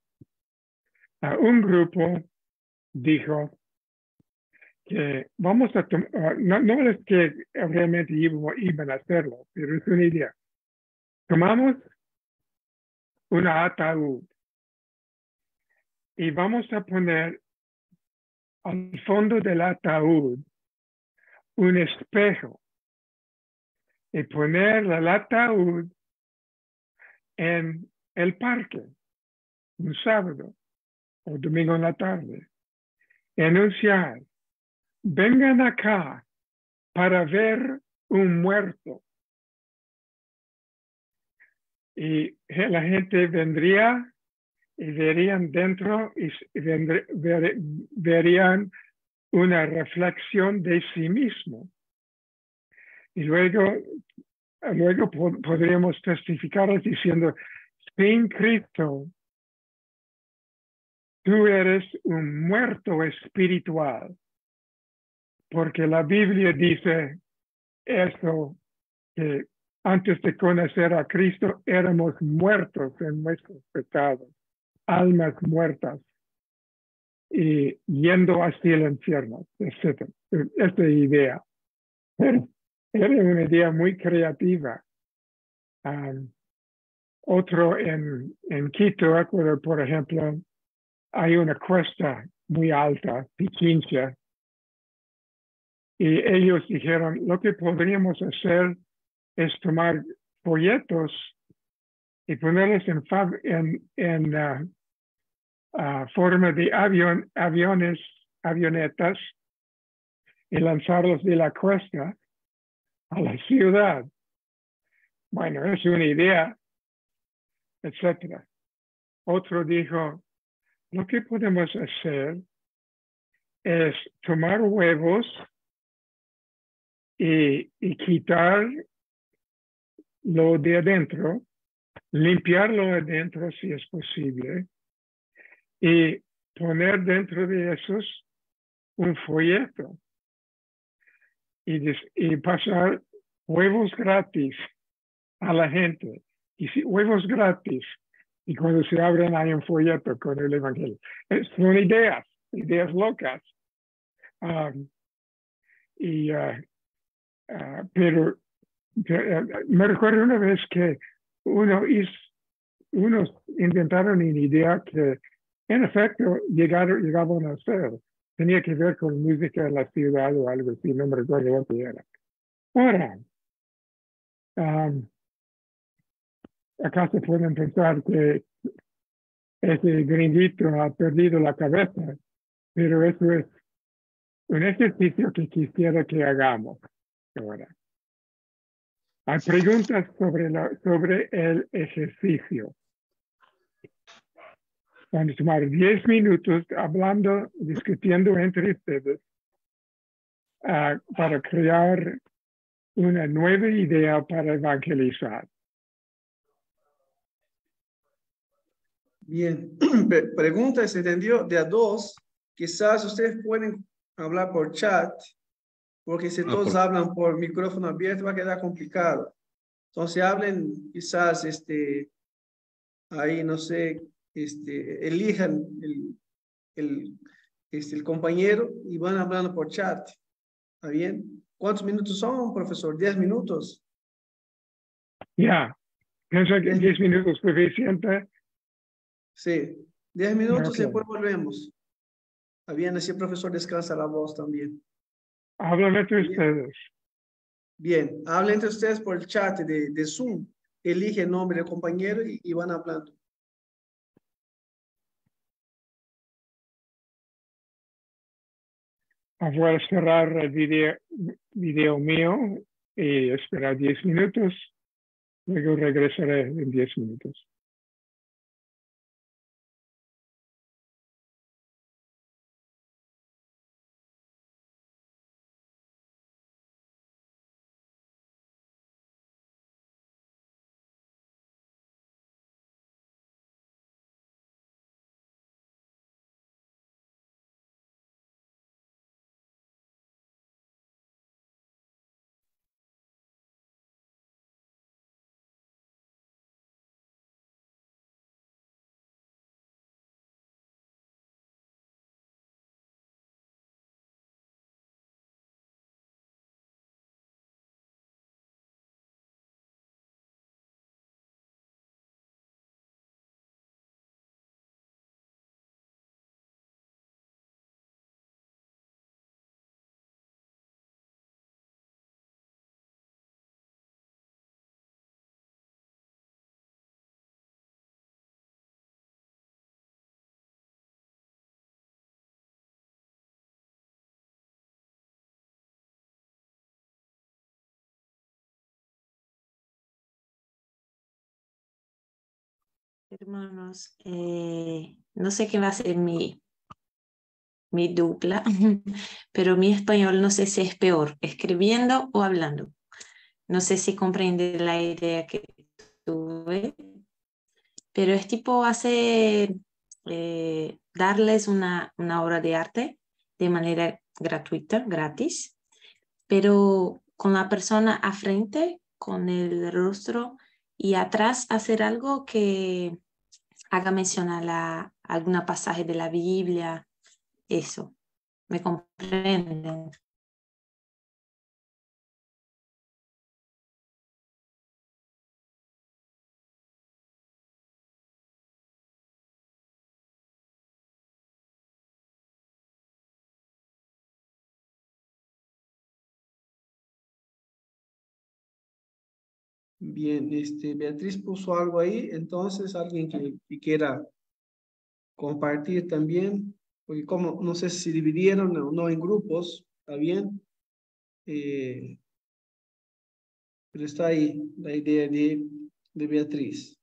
Un grupo dijo que vamos a tomar, no es que realmente iban a hacerlo, pero es una idea. Tomamos un ataúd y vamos a poner al fondo del ataúd un espejo y poner el ataúd en el parque un sábado o domingo en la tarde. Y anunciar, vengan acá para ver un muerto. Y la gente vendría y verían dentro y verían una reflexión de sí mismo. Y luego podríamos testificar diciendo, sin Cristo, tú eres un muerto espiritual, porque la Biblia dice eso, que antes de conocer a Cristo éramos muertos en nuestros pecados, almas muertas, y yendo hacia el infierno, etc. Esta idea era una idea muy creativa. Otro en Quito, Ecuador, por ejemplo, hay una cuesta muy alta, Pichincha, y ellos dijeron, lo que podríamos hacer es tomar folletos y ponerlos en forma de avionetas, y lanzarlos de la cuesta a la ciudad. Bueno, es una idea, etc. Otro dijo, lo que podemos hacer es tomar huevos y quitar lo de adentro, limpiarlo adentro si es posible, y poner dentro de esos un folleto y pasar huevos gratis a la gente. Y si huevos gratis, y cuando se abren hay un folleto con el Evangelio. Son ideas locas. Pero me recuerdo una vez que unos inventaron una idea que en efecto llegaban a hacer. Tenía que ver con música en la ciudad o algo así, no me recuerdo lo que era. Ahora, acá se pueden pensar que ese gringuito ha perdido la cabeza, pero eso es un ejercicio que quisiera que hagamos ahora. Hay preguntas sobre el ejercicio. Van a tomar 10 minutos hablando, discutiendo entre ustedes para crear una nueva idea para evangelizar. Bien, pregunta, se entendió de a dos. Quizás ustedes pueden hablar por chat, porque si todos hablan por micrófono abierto va a quedar complicado. Entonces hablen quizás, ahí no sé, elijan el compañero y van hablando por chat. ¿Está bien? ¿Cuántos minutos son, profesor? 10 minutos. Ya, pienso que 10 minutos es suficiente. Sí, 10 minutos y Okay. después volvemos. Está bien, así el profesor descansa la voz también. Hablan entre ustedes. Bien, hablen entre ustedes por el chat de Zoom. Elige el nombre del compañero y van hablando. Voy a cerrar el video mío y esperar 10 minutos. Luego regresaré en 10 minutos. Hermanos, no sé qué va a ser mi dupla, pero mi español no sé si es peor, escribiendo o hablando. No sé si comprende la idea que tuve, pero es tipo hacer, darles una obra de arte de manera gratuita, gratis, pero con la persona a frente, con el rostro y atrás hacer algo que haga mención a alguna pasaje de la Biblia, eso. ¿Me comprenden? Bien, Beatriz puso algo ahí, entonces alguien que quiera compartir también, porque como no sé si dividieron o no en grupos, está bien, eh, pero está ahí la idea de Beatriz.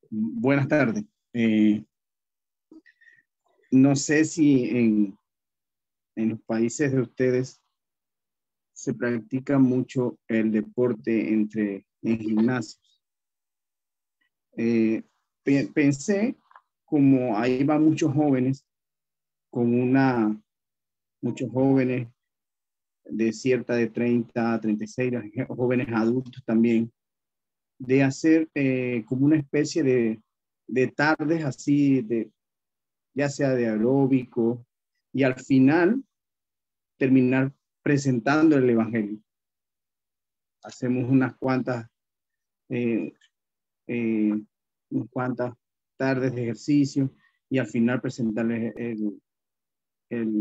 Buenas tardes. No sé si en los países de ustedes se practica mucho el deporte en gimnasios. Pensé, como ahí van muchos jóvenes, muchos jóvenes de cierta de 30 a 36, jóvenes adultos también, de hacer como una especie de tardes así, ya sea de aeróbico, y al final terminar presentando el evangelio. hacemos unas cuantas tardes de ejercicio y al final presentarles el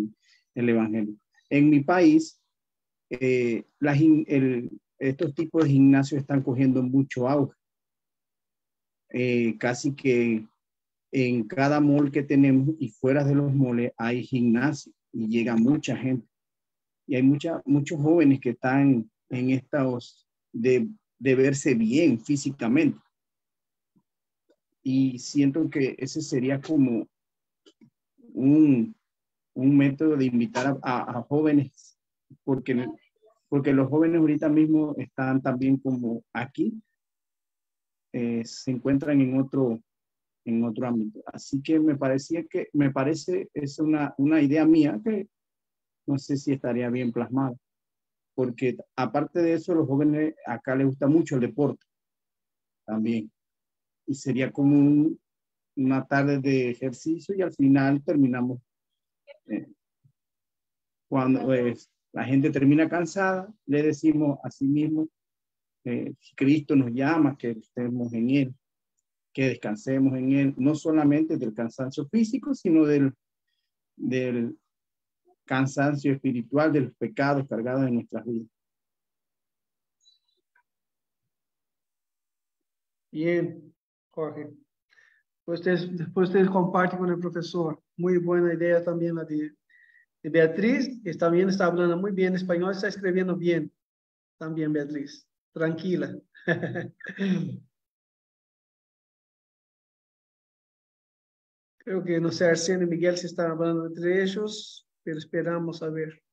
evangelio. En mi país, estos tipos de gimnasios están cogiendo mucho auge. Casi que en cada mall que tenemos y fuera de los malls hay gimnasio y llega mucha gente. Y hay muchos jóvenes que están en estados de verse bien físicamente. Y siento que ese sería como un método de invitar a jóvenes, porque los jóvenes ahorita mismo están también como aquí, se encuentran en otro ámbito. Así que me parece, es una idea mía que no sé si estaría bien plasmada, porque aparte de eso, los jóvenes acá les gusta mucho el deporte también. Y sería como una tarde de ejercicio y al final terminamos cuando la gente termina cansada, le decimos a sí mismo, Cristo nos llama, que estemos en Él, que descansemos en Él, no solamente del cansancio físico, sino del cansancio espiritual, de los pecados cargados en nuestras vidas. Bien, Jorge. Pues después te comparte con el profesor. Muy buena idea también la de Beatriz, que también está hablando muy bien español, está escribiendo bien. También Beatriz, tranquila. Creo que no sé, Arsenio y Miguel se están hablando entre ellos, pero esperamos a ver.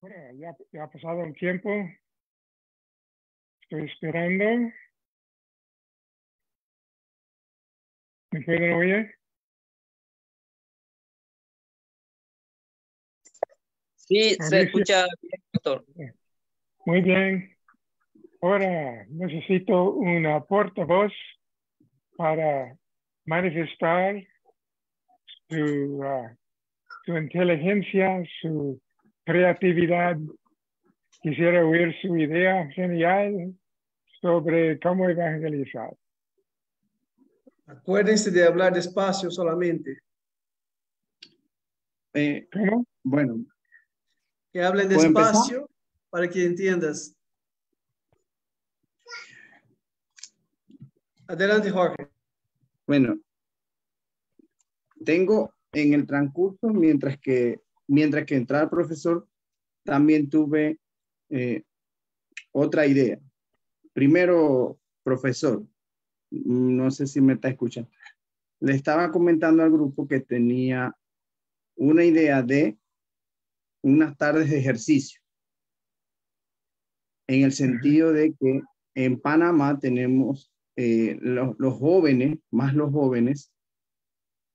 Bueno, ya ha pasado un tiempo. Estoy esperando. ¿Me pueden oír? Sí, se escucha bien, doctor. Muy bien. Ahora necesito una portavoz para manifestar su inteligencia, su creatividad. Quisiera oír su idea genial sobre cómo evangelizar. Acuérdense de hablar despacio solamente. ¿Cómo? Bueno, Que hablen ¿puedo empezar? despacio para que entiendas. Adelante, Jorge. Bueno, tengo en el transcurso, mientras que entraba el profesor, también tuve otra idea. Primero, profesor, no sé si me está escuchando. Le estaba comentando al grupo que tenía una idea de unas tardes de ejercicio, en el sentido de que en Panamá tenemos los jóvenes, más los jóvenes,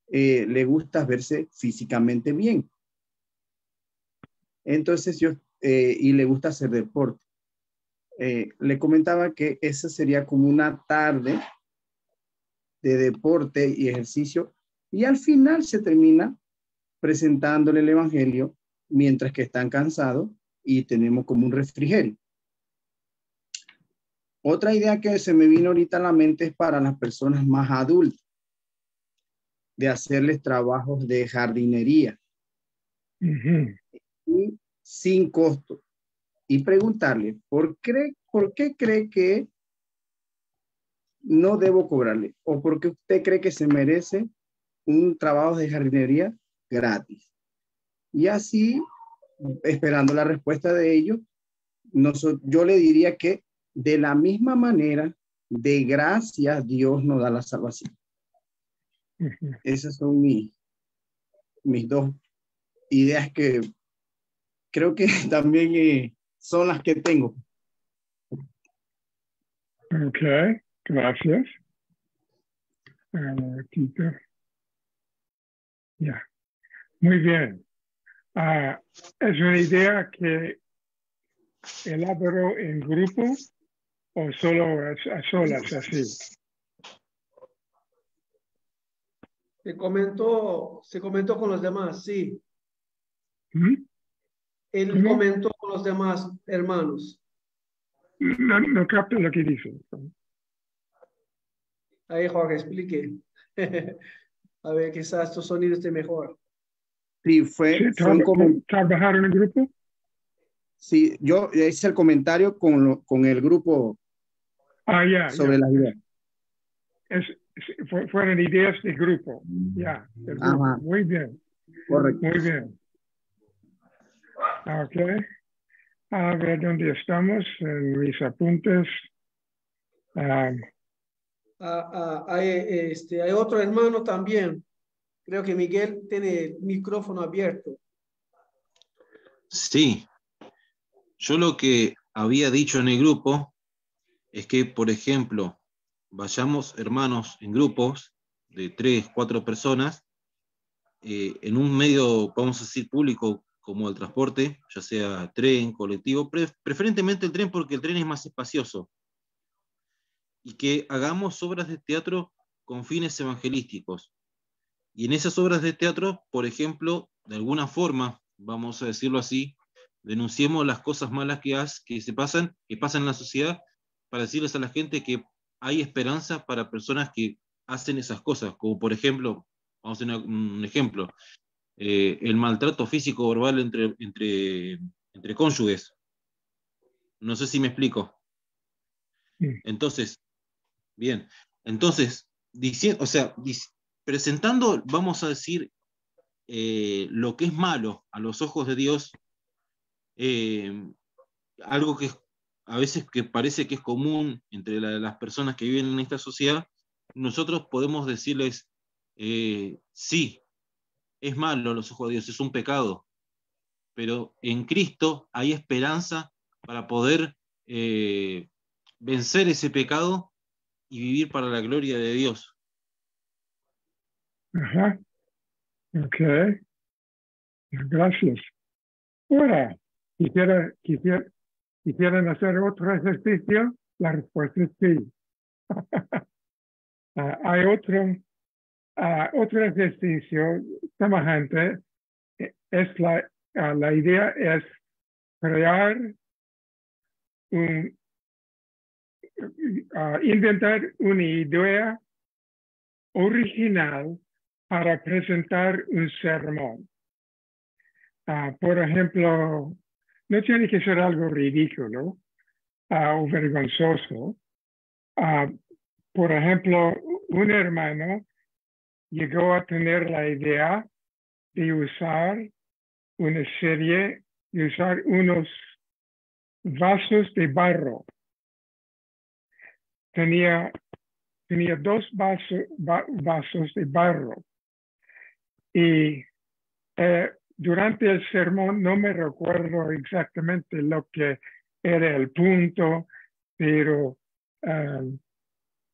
le gusta verse físicamente bien. Entonces y le gusta hacer deporte. Le comentaba que esa sería como una tarde de deporte y ejercicio, y al final se termina presentándole el evangelio mientras que están cansados y tenemos como un refrigerio. Otra idea que se me vino ahorita a la mente es para las personas más adultas, de hacerles trabajos de jardinería y sin costo, y preguntarle ¿por qué cree que no debo cobrarle? ¿O por qué usted cree que se merece un trabajo de jardinería gratis? Y así, esperando la respuesta de ellos, yo le diría que de la misma manera, de gracia, Dios nos da la salvación. Esas son mis dos ideas que creo que también son las que tengo. Ok, gracias. Ya, muy bien. ¿Es una idea que elaboró en grupo o solo a solas así? Se comentó con los demás, sí. Él ¿Cómo? comentó con los demás hermanos. No capto lo que dice. Ahí, Jorge, explique. A ver, quizás tu sonido esté mejor. Sí, fue un comentario. ¿Trabajaron en grupo? Sí, yo hice el comentario con el grupo sobre las ideas. Fueron ideas de grupo. Ya, del grupo. Ajá. Muy bien. Correcto. Muy bien. Ok. A ver dónde estamos en mis apuntes. Hay otro hermano también. Creo que Miguel tiene el micrófono abierto. Sí, yo lo que había dicho en el grupo es que, por ejemplo, vayamos hermanos en grupos de 3, 4 personas en un medio, vamos a decir, público como el transporte, ya sea tren, colectivo, preferentemente el tren porque el tren es más espacioso, y que hagamos obras de teatro con fines evangelísticos. Y en esas obras de teatro, por ejemplo, de alguna forma, vamos a decirlo así, denunciemos las cosas malas que pasan en la sociedad, para decirles a la gente que hay esperanza para personas que hacen esas cosas, como por ejemplo, vamos a hacer un ejemplo, el maltrato físico o verbal entre cónyuges. No sé si me explico. Entonces, bien, entonces, presentando, vamos a decir, lo que es malo a los ojos de Dios, algo que a veces que parece que es común entre las personas que viven en esta sociedad, nosotros podemos decirles, sí, es malo a los ojos de Dios, es un pecado, pero en Cristo hay esperanza para poder vencer ese pecado y vivir para la gloria de Dios. Ajá. Ok. Gracias. Ahora, ¿quisieran hacer otro ejercicio? La respuesta es sí. Hay otro ejercicio semejante, es la idea es crear inventar una idea original para presentar un sermón. Por ejemplo, no tiene que ser algo ridículo o vergonzoso. Por ejemplo, un hermano llegó a tener la idea de usar una serie, de usar unos vasos de barro. Tenía dos vasos de barro. Y durante el sermón no me recuerdo exactamente lo que era el punto, pero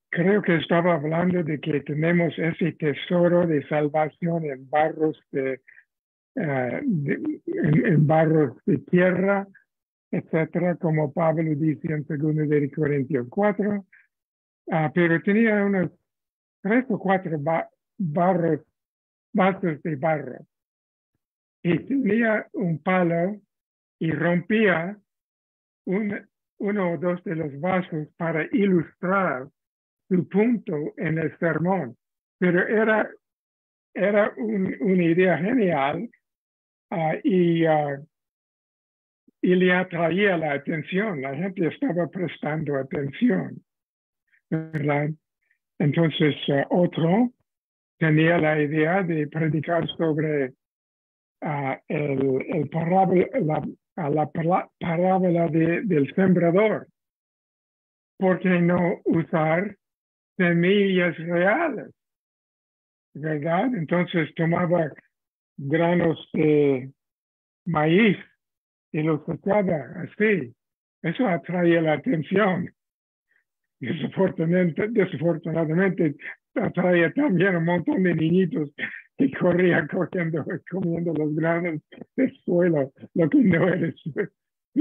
creo que estaba hablando de que tenemos ese tesoro de salvación en barros en barros de tierra, etcétera, como Pablo dice en 2 de Corintios 4. Pero tenía unos 3 o 4 vasos de barro. Y tenía un palo y rompía uno o dos de los vasos para ilustrar su punto en el sermón. Pero era una idea genial y le atraía la atención. La gente estaba prestando atención, ¿verdad? Entonces, otro tenía la idea de predicar sobre la parábola del sembrador. ¿Por qué no usar semillas reales? ¿Verdad? Entonces tomaba granos de maíz y los echaba así. Eso atraía la atención. Desafortunadamente atraía también un montón de niñitos que corrían comiendo los granos del suelo, lo que no era su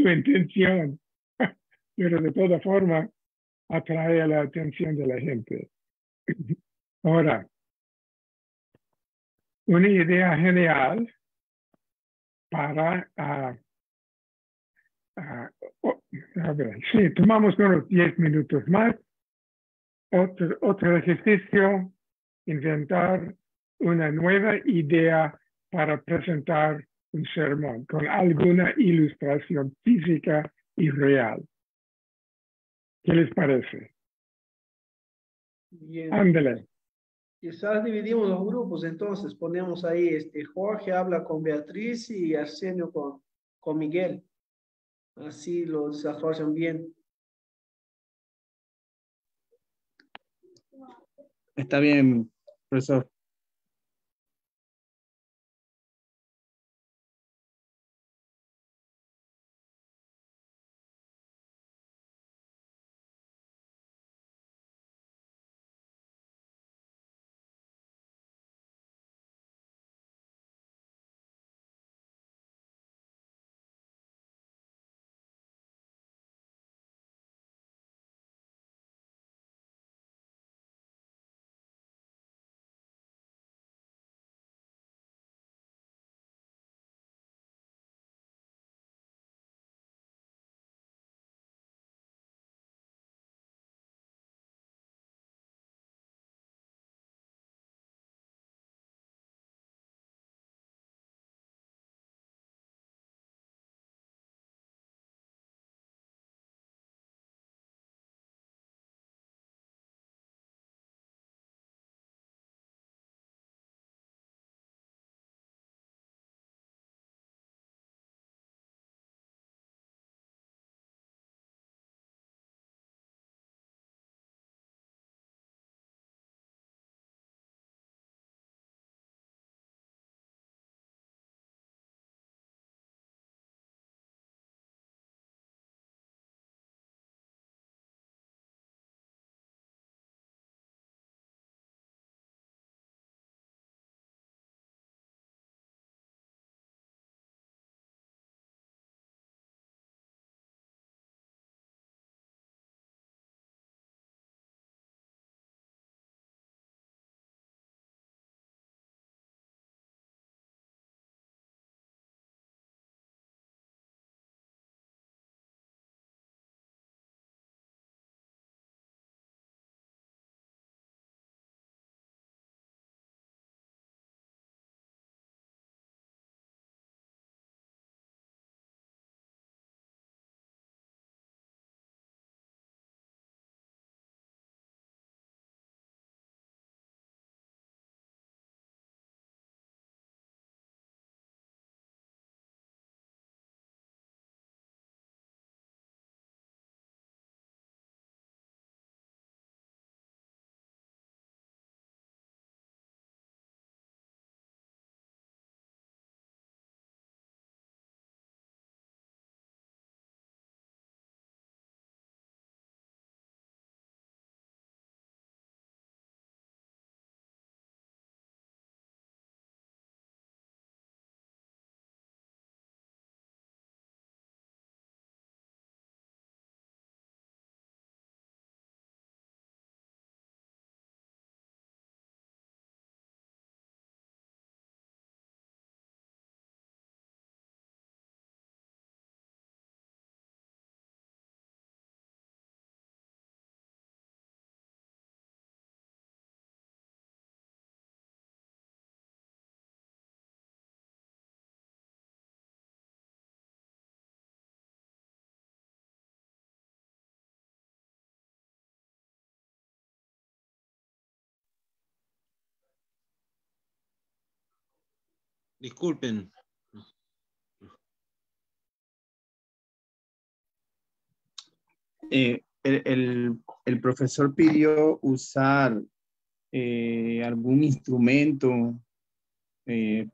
intención. Pero de toda forma atrae la atención de la gente. Ahora, una idea genial para, a ver, sí, tomamos unos 10 minutos más. Otro ejercicio, inventar una nueva idea para presentar un sermón con alguna ilustración física y real. ¿Qué les parece? Bien. Ándale. Quizás dividimos los grupos, entonces ponemos ahí, Jorge habla con Beatriz y Arsenio con Miguel. Así lo desarrollan bien. Está bien, profesor. Disculpen. El profesor pidió usar algún instrumento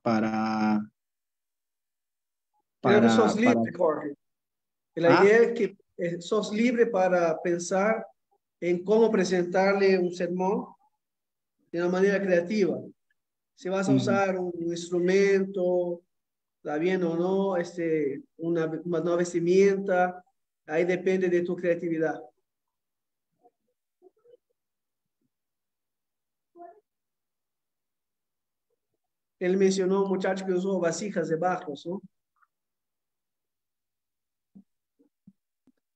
para, Creo que sos para... libre, Jorge. La Ah, idea es que sos libre para pensar en cómo presentarle un sermón de una manera creativa. Si vas a ujú. usar un instrumento, está bien o no, una nueva vestimenta, ahí depende de tu creatividad. Él mencionó un muchacho que usó vasijas de bajos, ¿no?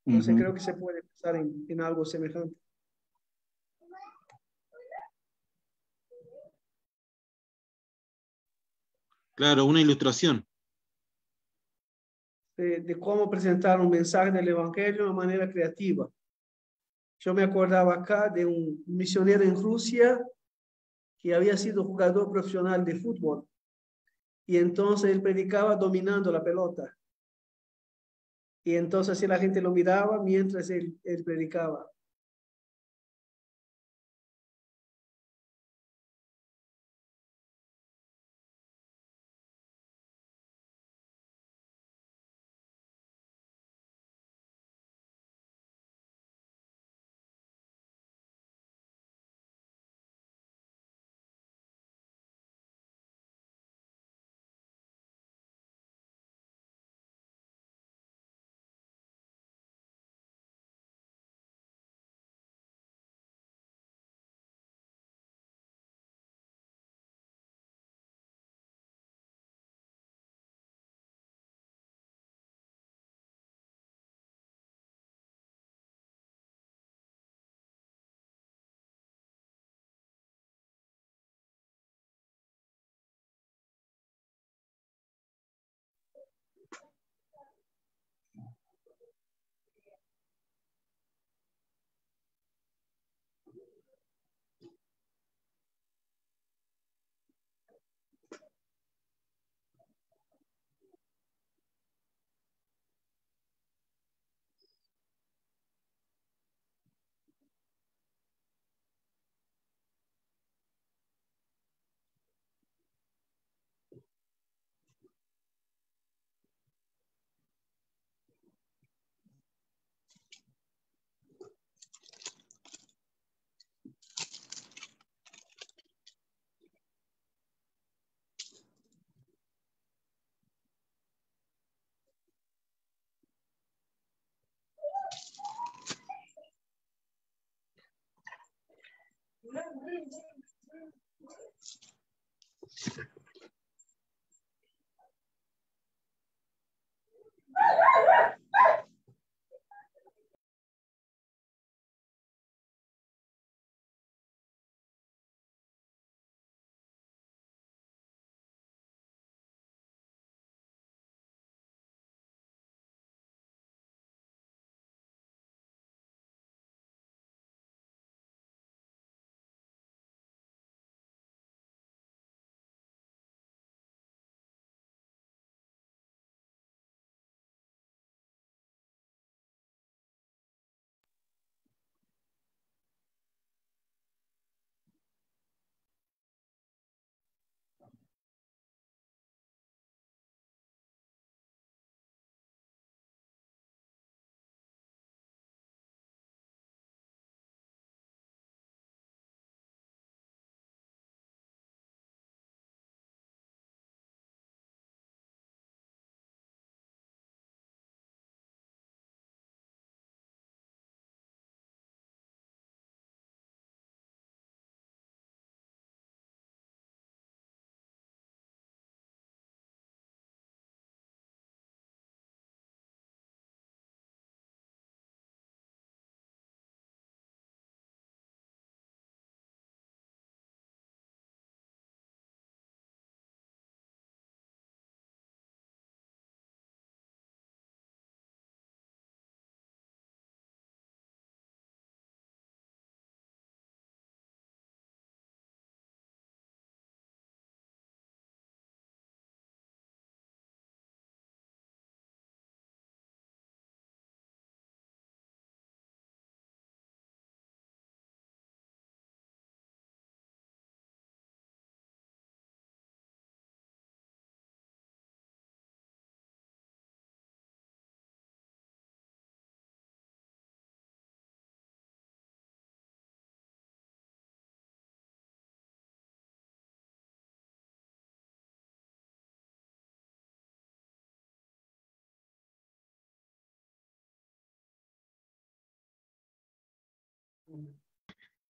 Entonces Ujú. creo que se puede pensar en algo semejante. Claro, una ilustración. De cómo presentar un mensaje del Evangelio de una manera creativa. Yo me acordaba acá de un misionero en Rusia que había sido jugador profesional de fútbol y entonces él predicaba dominando la pelota. Y entonces así la gente lo miraba mientras él predicaba.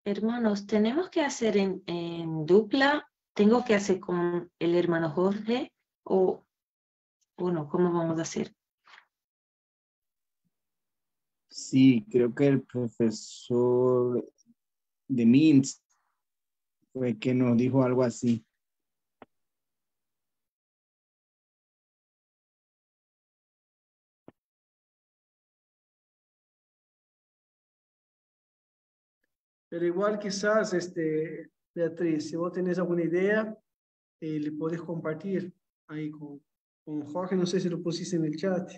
Hermanos, ¿tenemos que hacer en dupla? ¿Tengo que hacer con el hermano Jorge o no? ¿Cómo vamos a hacer? Sí, creo que el profesor de Mintz fue que nos dijo algo así. Pero igual quizás, Beatriz, si vos tenés alguna idea, le podés compartir ahí con Jorge, no sé si lo pusiste en el chat.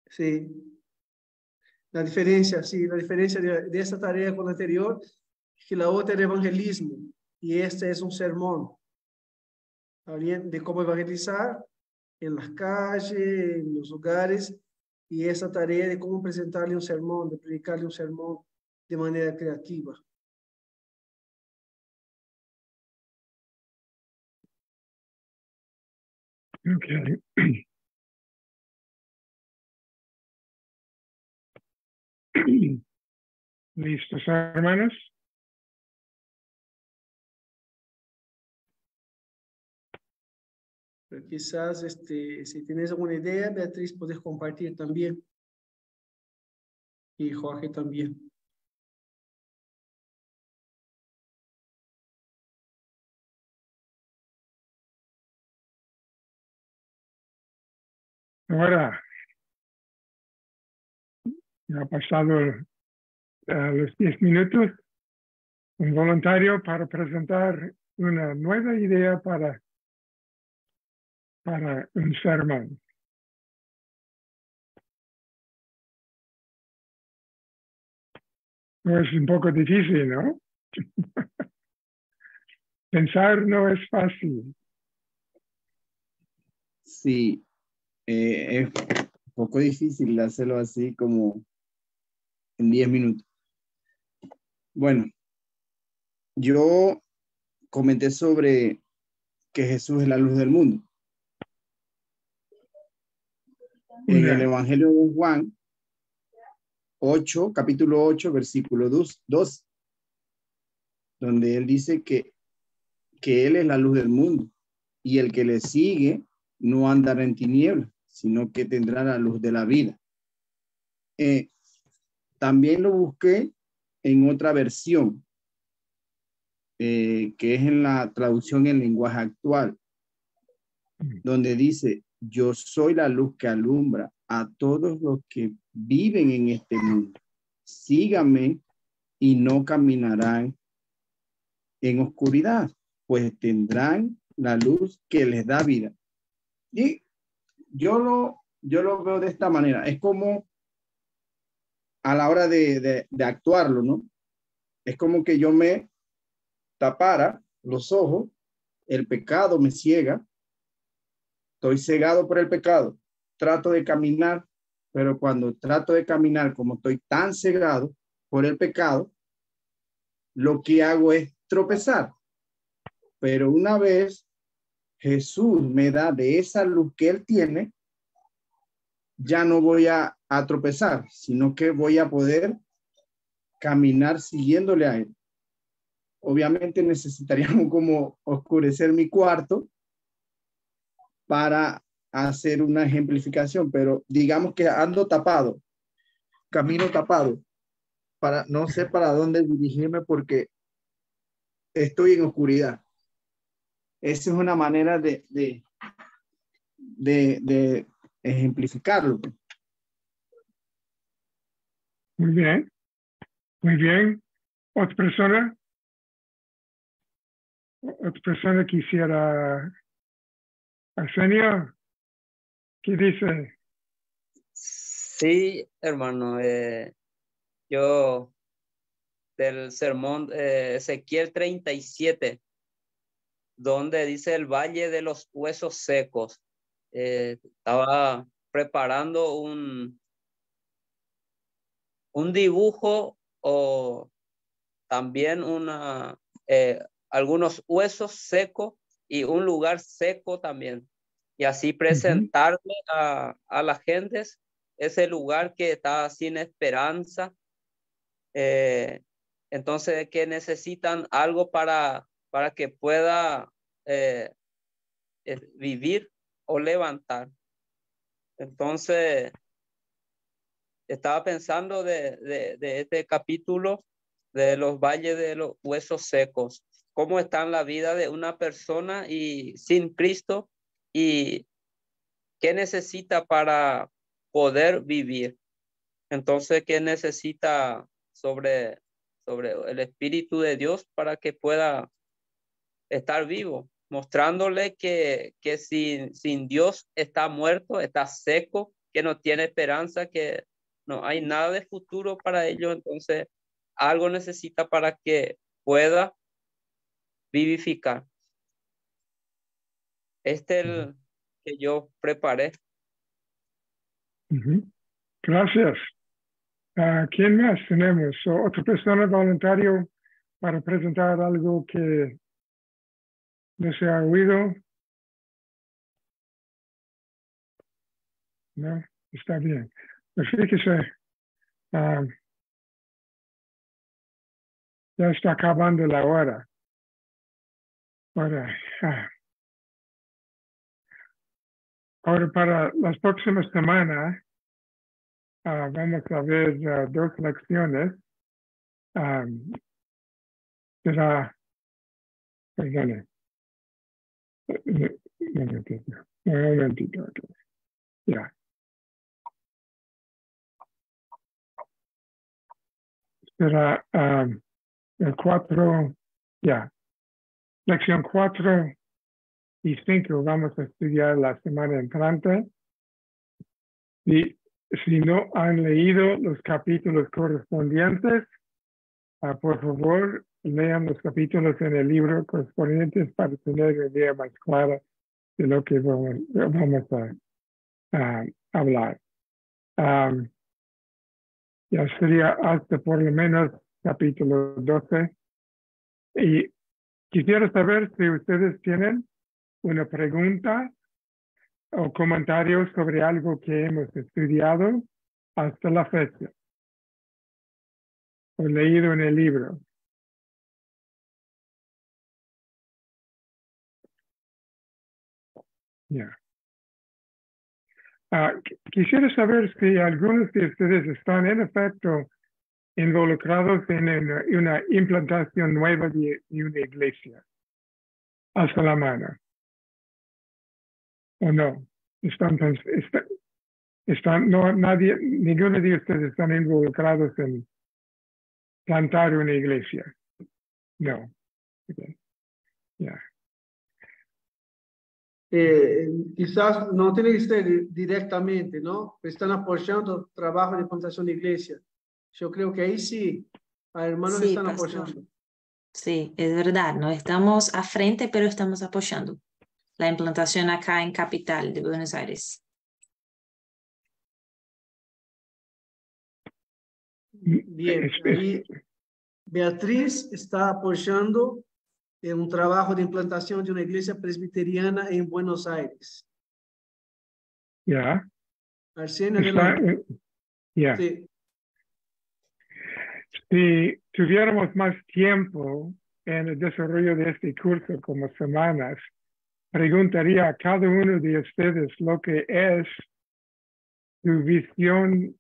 Sí, la diferencia de esta tarea con la anterior es que la otra era evangelismo y este es un sermón, ¿está bien? De cómo evangelizar en las calles, en los hogares, y esa tarea de cómo presentarle un sermón, de predicarle un sermón de manera creativa. Okay. ¿Listos, hermanos? Pero quizás, si tienes alguna idea, Beatriz, puedes compartir también. Y Jorge también. Ahora, ya ha pasado los 10 minutos. Un voluntario para presentar una nueva idea para un sermón. No es un poco difícil, ¿no? Pensar no es fácil. Sí, es un poco difícil hacerlo así como en 10 minutos. Bueno, yo comenté sobre que Jesús es la luz del mundo. En el Evangelio de Juan 8, capítulo 8, versículo 2, donde él dice que él es la luz del mundo y el que le sigue no andará en tinieblas, sino que tendrá la luz de la vida. También lo busqué en otra versión, que es en la traducción en lenguaje actual, donde dice: yo soy la luz que alumbra a todos los que viven en este mundo. Síganme y no caminarán en oscuridad, pues tendrán la luz que les da vida. Y yo lo veo de esta manera. Es como a la hora de actuarlo, ¿no? Es como que yo me tapara los ojos, el pecado me ciega, estoy cegado por el pecado, trato de caminar, pero cuando trato de caminar, como estoy tan cegado por el pecado, lo que hago es tropezar. Pero una vez Jesús me da de esa luz que él tiene, ya no voy a tropezar, sino que voy a poder caminar siguiéndole a él. Obviamente necesitaríamos como oscurecer mi cuarto para hacer una ejemplificación, pero digamos que ando tapado, camino tapado, para no sé para dónde dirigirme porque estoy en oscuridad. Esa es una manera de ejemplificarlo. Muy bien. Muy bien. ¿Otra persona? ¿Otra persona quisiera? Arsenio, ¿qué dice? Sí, hermano. Yo del sermón Ezequiel 37, donde dice el valle de los huesos secos. Estaba preparando un dibujo o también algunos huesos secos y un lugar seco también. Y así presentarle a la gente ese lugar que está sin esperanza Entonces, que necesitan algo para que pueda vivir o levantar. Entonces, estaba pensando de este capítulo de los valles de los huesos secos, cómo está en la vida de una persona y sin Cristo y qué necesita para poder vivir. Entonces, ¿qué necesita sobre el Espíritu de Dios para que pueda estar vivo? Mostrándole que sin Dios está muerto, está seco, que no tiene esperanza, que no hay nada de futuro para ello. Entonces, algo necesita para que pueda vivificar. Este es el que yo preparé. Gracias. ¿Quién más tenemos? ¿Otra persona voluntario para presentar algo que no se ha oído? No, está bien. Pues fíjese, ya está acabando la hora. Ahora para las próximas semanas vamos a ver 2 lecciones. Será, perdone, un momentito. Okay. Ya. Será el 4, ya. Lección 4 y 5 vamos a estudiar la semana entrante. Y si no han leído los capítulos correspondientes, por favor, lean los capítulos en el libro correspondientes para tener una idea más clara de lo que vamos a hablar. Ya sería hasta por lo menos capítulo 12. Y quisiera saber si ustedes tienen una pregunta o comentarios sobre algo que hemos estudiado hasta la fecha o leído en el libro. Yeah. Quisiera saber si algunos de ustedes están en efecto involucrados en una implantación nueva de una iglesia. Hasta la mano. ¿O no? Ninguno de ustedes están involucrados en plantar una iglesia. No. Okay. Yeah. Quizás no tiene que ser directamente, ¿no? Están apoyando el trabajo de plantación de iglesia. Yo creo que ahí sí, a hermanos Sí, están pastor. apoyando. Sí, es verdad, no estamos a frente, pero estamos apoyando la implantación acá en Capital de Buenos Aires. Bien, ahí Beatriz está apoyando un trabajo de implantación de una iglesia presbiteriana en Buenos Aires. Ya. Arsenio, adelante. Ya. Sí. Si tuviéramos más tiempo en el desarrollo de este curso como semanas, preguntaría a cada uno de ustedes lo que es su visión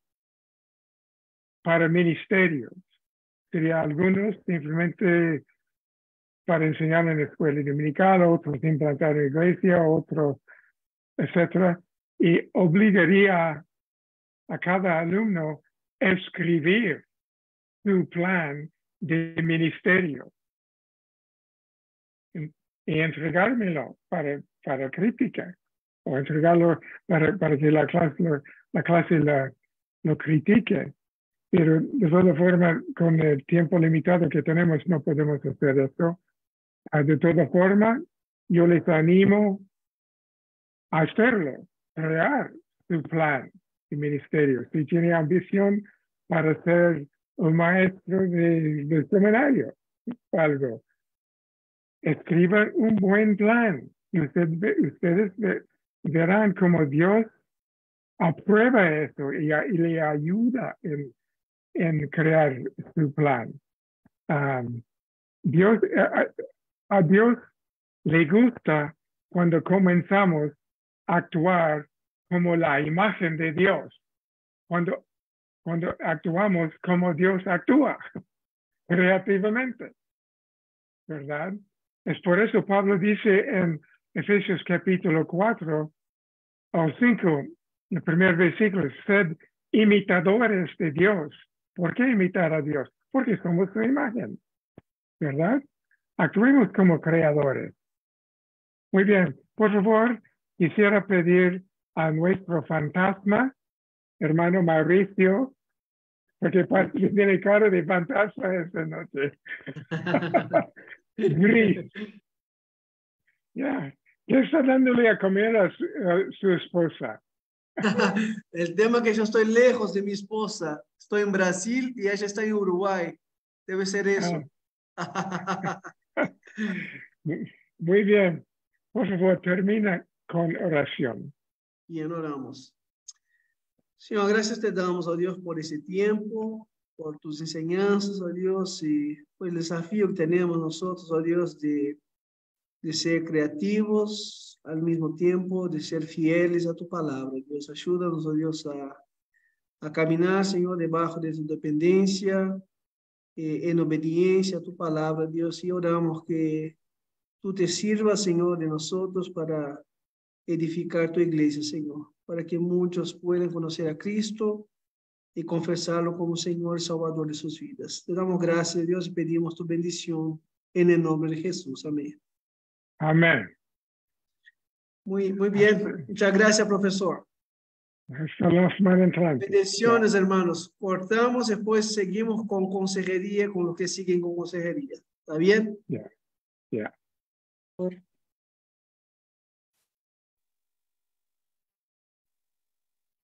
para ministerios. Sería algunos simplemente para enseñar en la escuela dominical, otros implantar en iglesia, otros, etcétera, y obligaría a cada alumno a escribir su plan de ministerio y entregármelo para crítica o entregarlo para que la clase lo critique. Pero de todas formas, con el tiempo limitado que tenemos, no podemos hacer esto. De todas formas, yo les animo a hacerlo, crear su plan de ministerio. Si tiene ambición para ser un maestro de seminario o algo, escriban un buen plan y ustedes verán cómo Dios aprueba eso y le ayuda en en crear su plan. Dios, a Dios le gusta cuando comenzamos a actuar como la imagen de Dios, cuando actuamos como Dios actúa creativamente, ¿verdad? Es por eso Pablo dice en Efesios capítulo 4 o 5, el primer versículo, sed imitadores de Dios. ¿Por qué imitar a Dios? Porque somos su imagen, ¿verdad? Actuemos como creadores. Muy bien, por favor, quisiera pedir a nuestro fantasma, hermano Mauricio, porque tiene cara de fantasma esta noche. Gris. Ya. ¿Qué está dándole a comer a su esposa? El tema es que yo estoy lejos de mi esposa. Estoy en Brasil y ella está en Uruguay. Debe ser eso. Muy bien. Por favor, termina con oración. Bien, oramos. Señor, gracias te damos, oh Dios, por ese tiempo, por tus enseñanzas, oh Dios, y por el desafío que tenemos nosotros, oh Dios, de ser creativos al mismo tiempo, de ser fieles a tu palabra. Dios, ayúdanos, oh Dios, a caminar, Señor, debajo de tu independencia, en obediencia a tu palabra, Dios, y oramos que tú te sirvas, Señor, de nosotros para edificar tu iglesia, Señor, para que muchos puedan conocer a Cristo y confesarlo como Señor y Salvador de sus vidas. Te damos gracias, Dios, y pedimos tu bendición en el nombre de Jesús. Amén. Amén. Muy bien. Muchas gracias, profesor. Hasta la semana entrante. Bendiciones, hermanos. Cortamos, después seguimos con consejería, con los que siguen con consejería. ¿Está bien? Ya.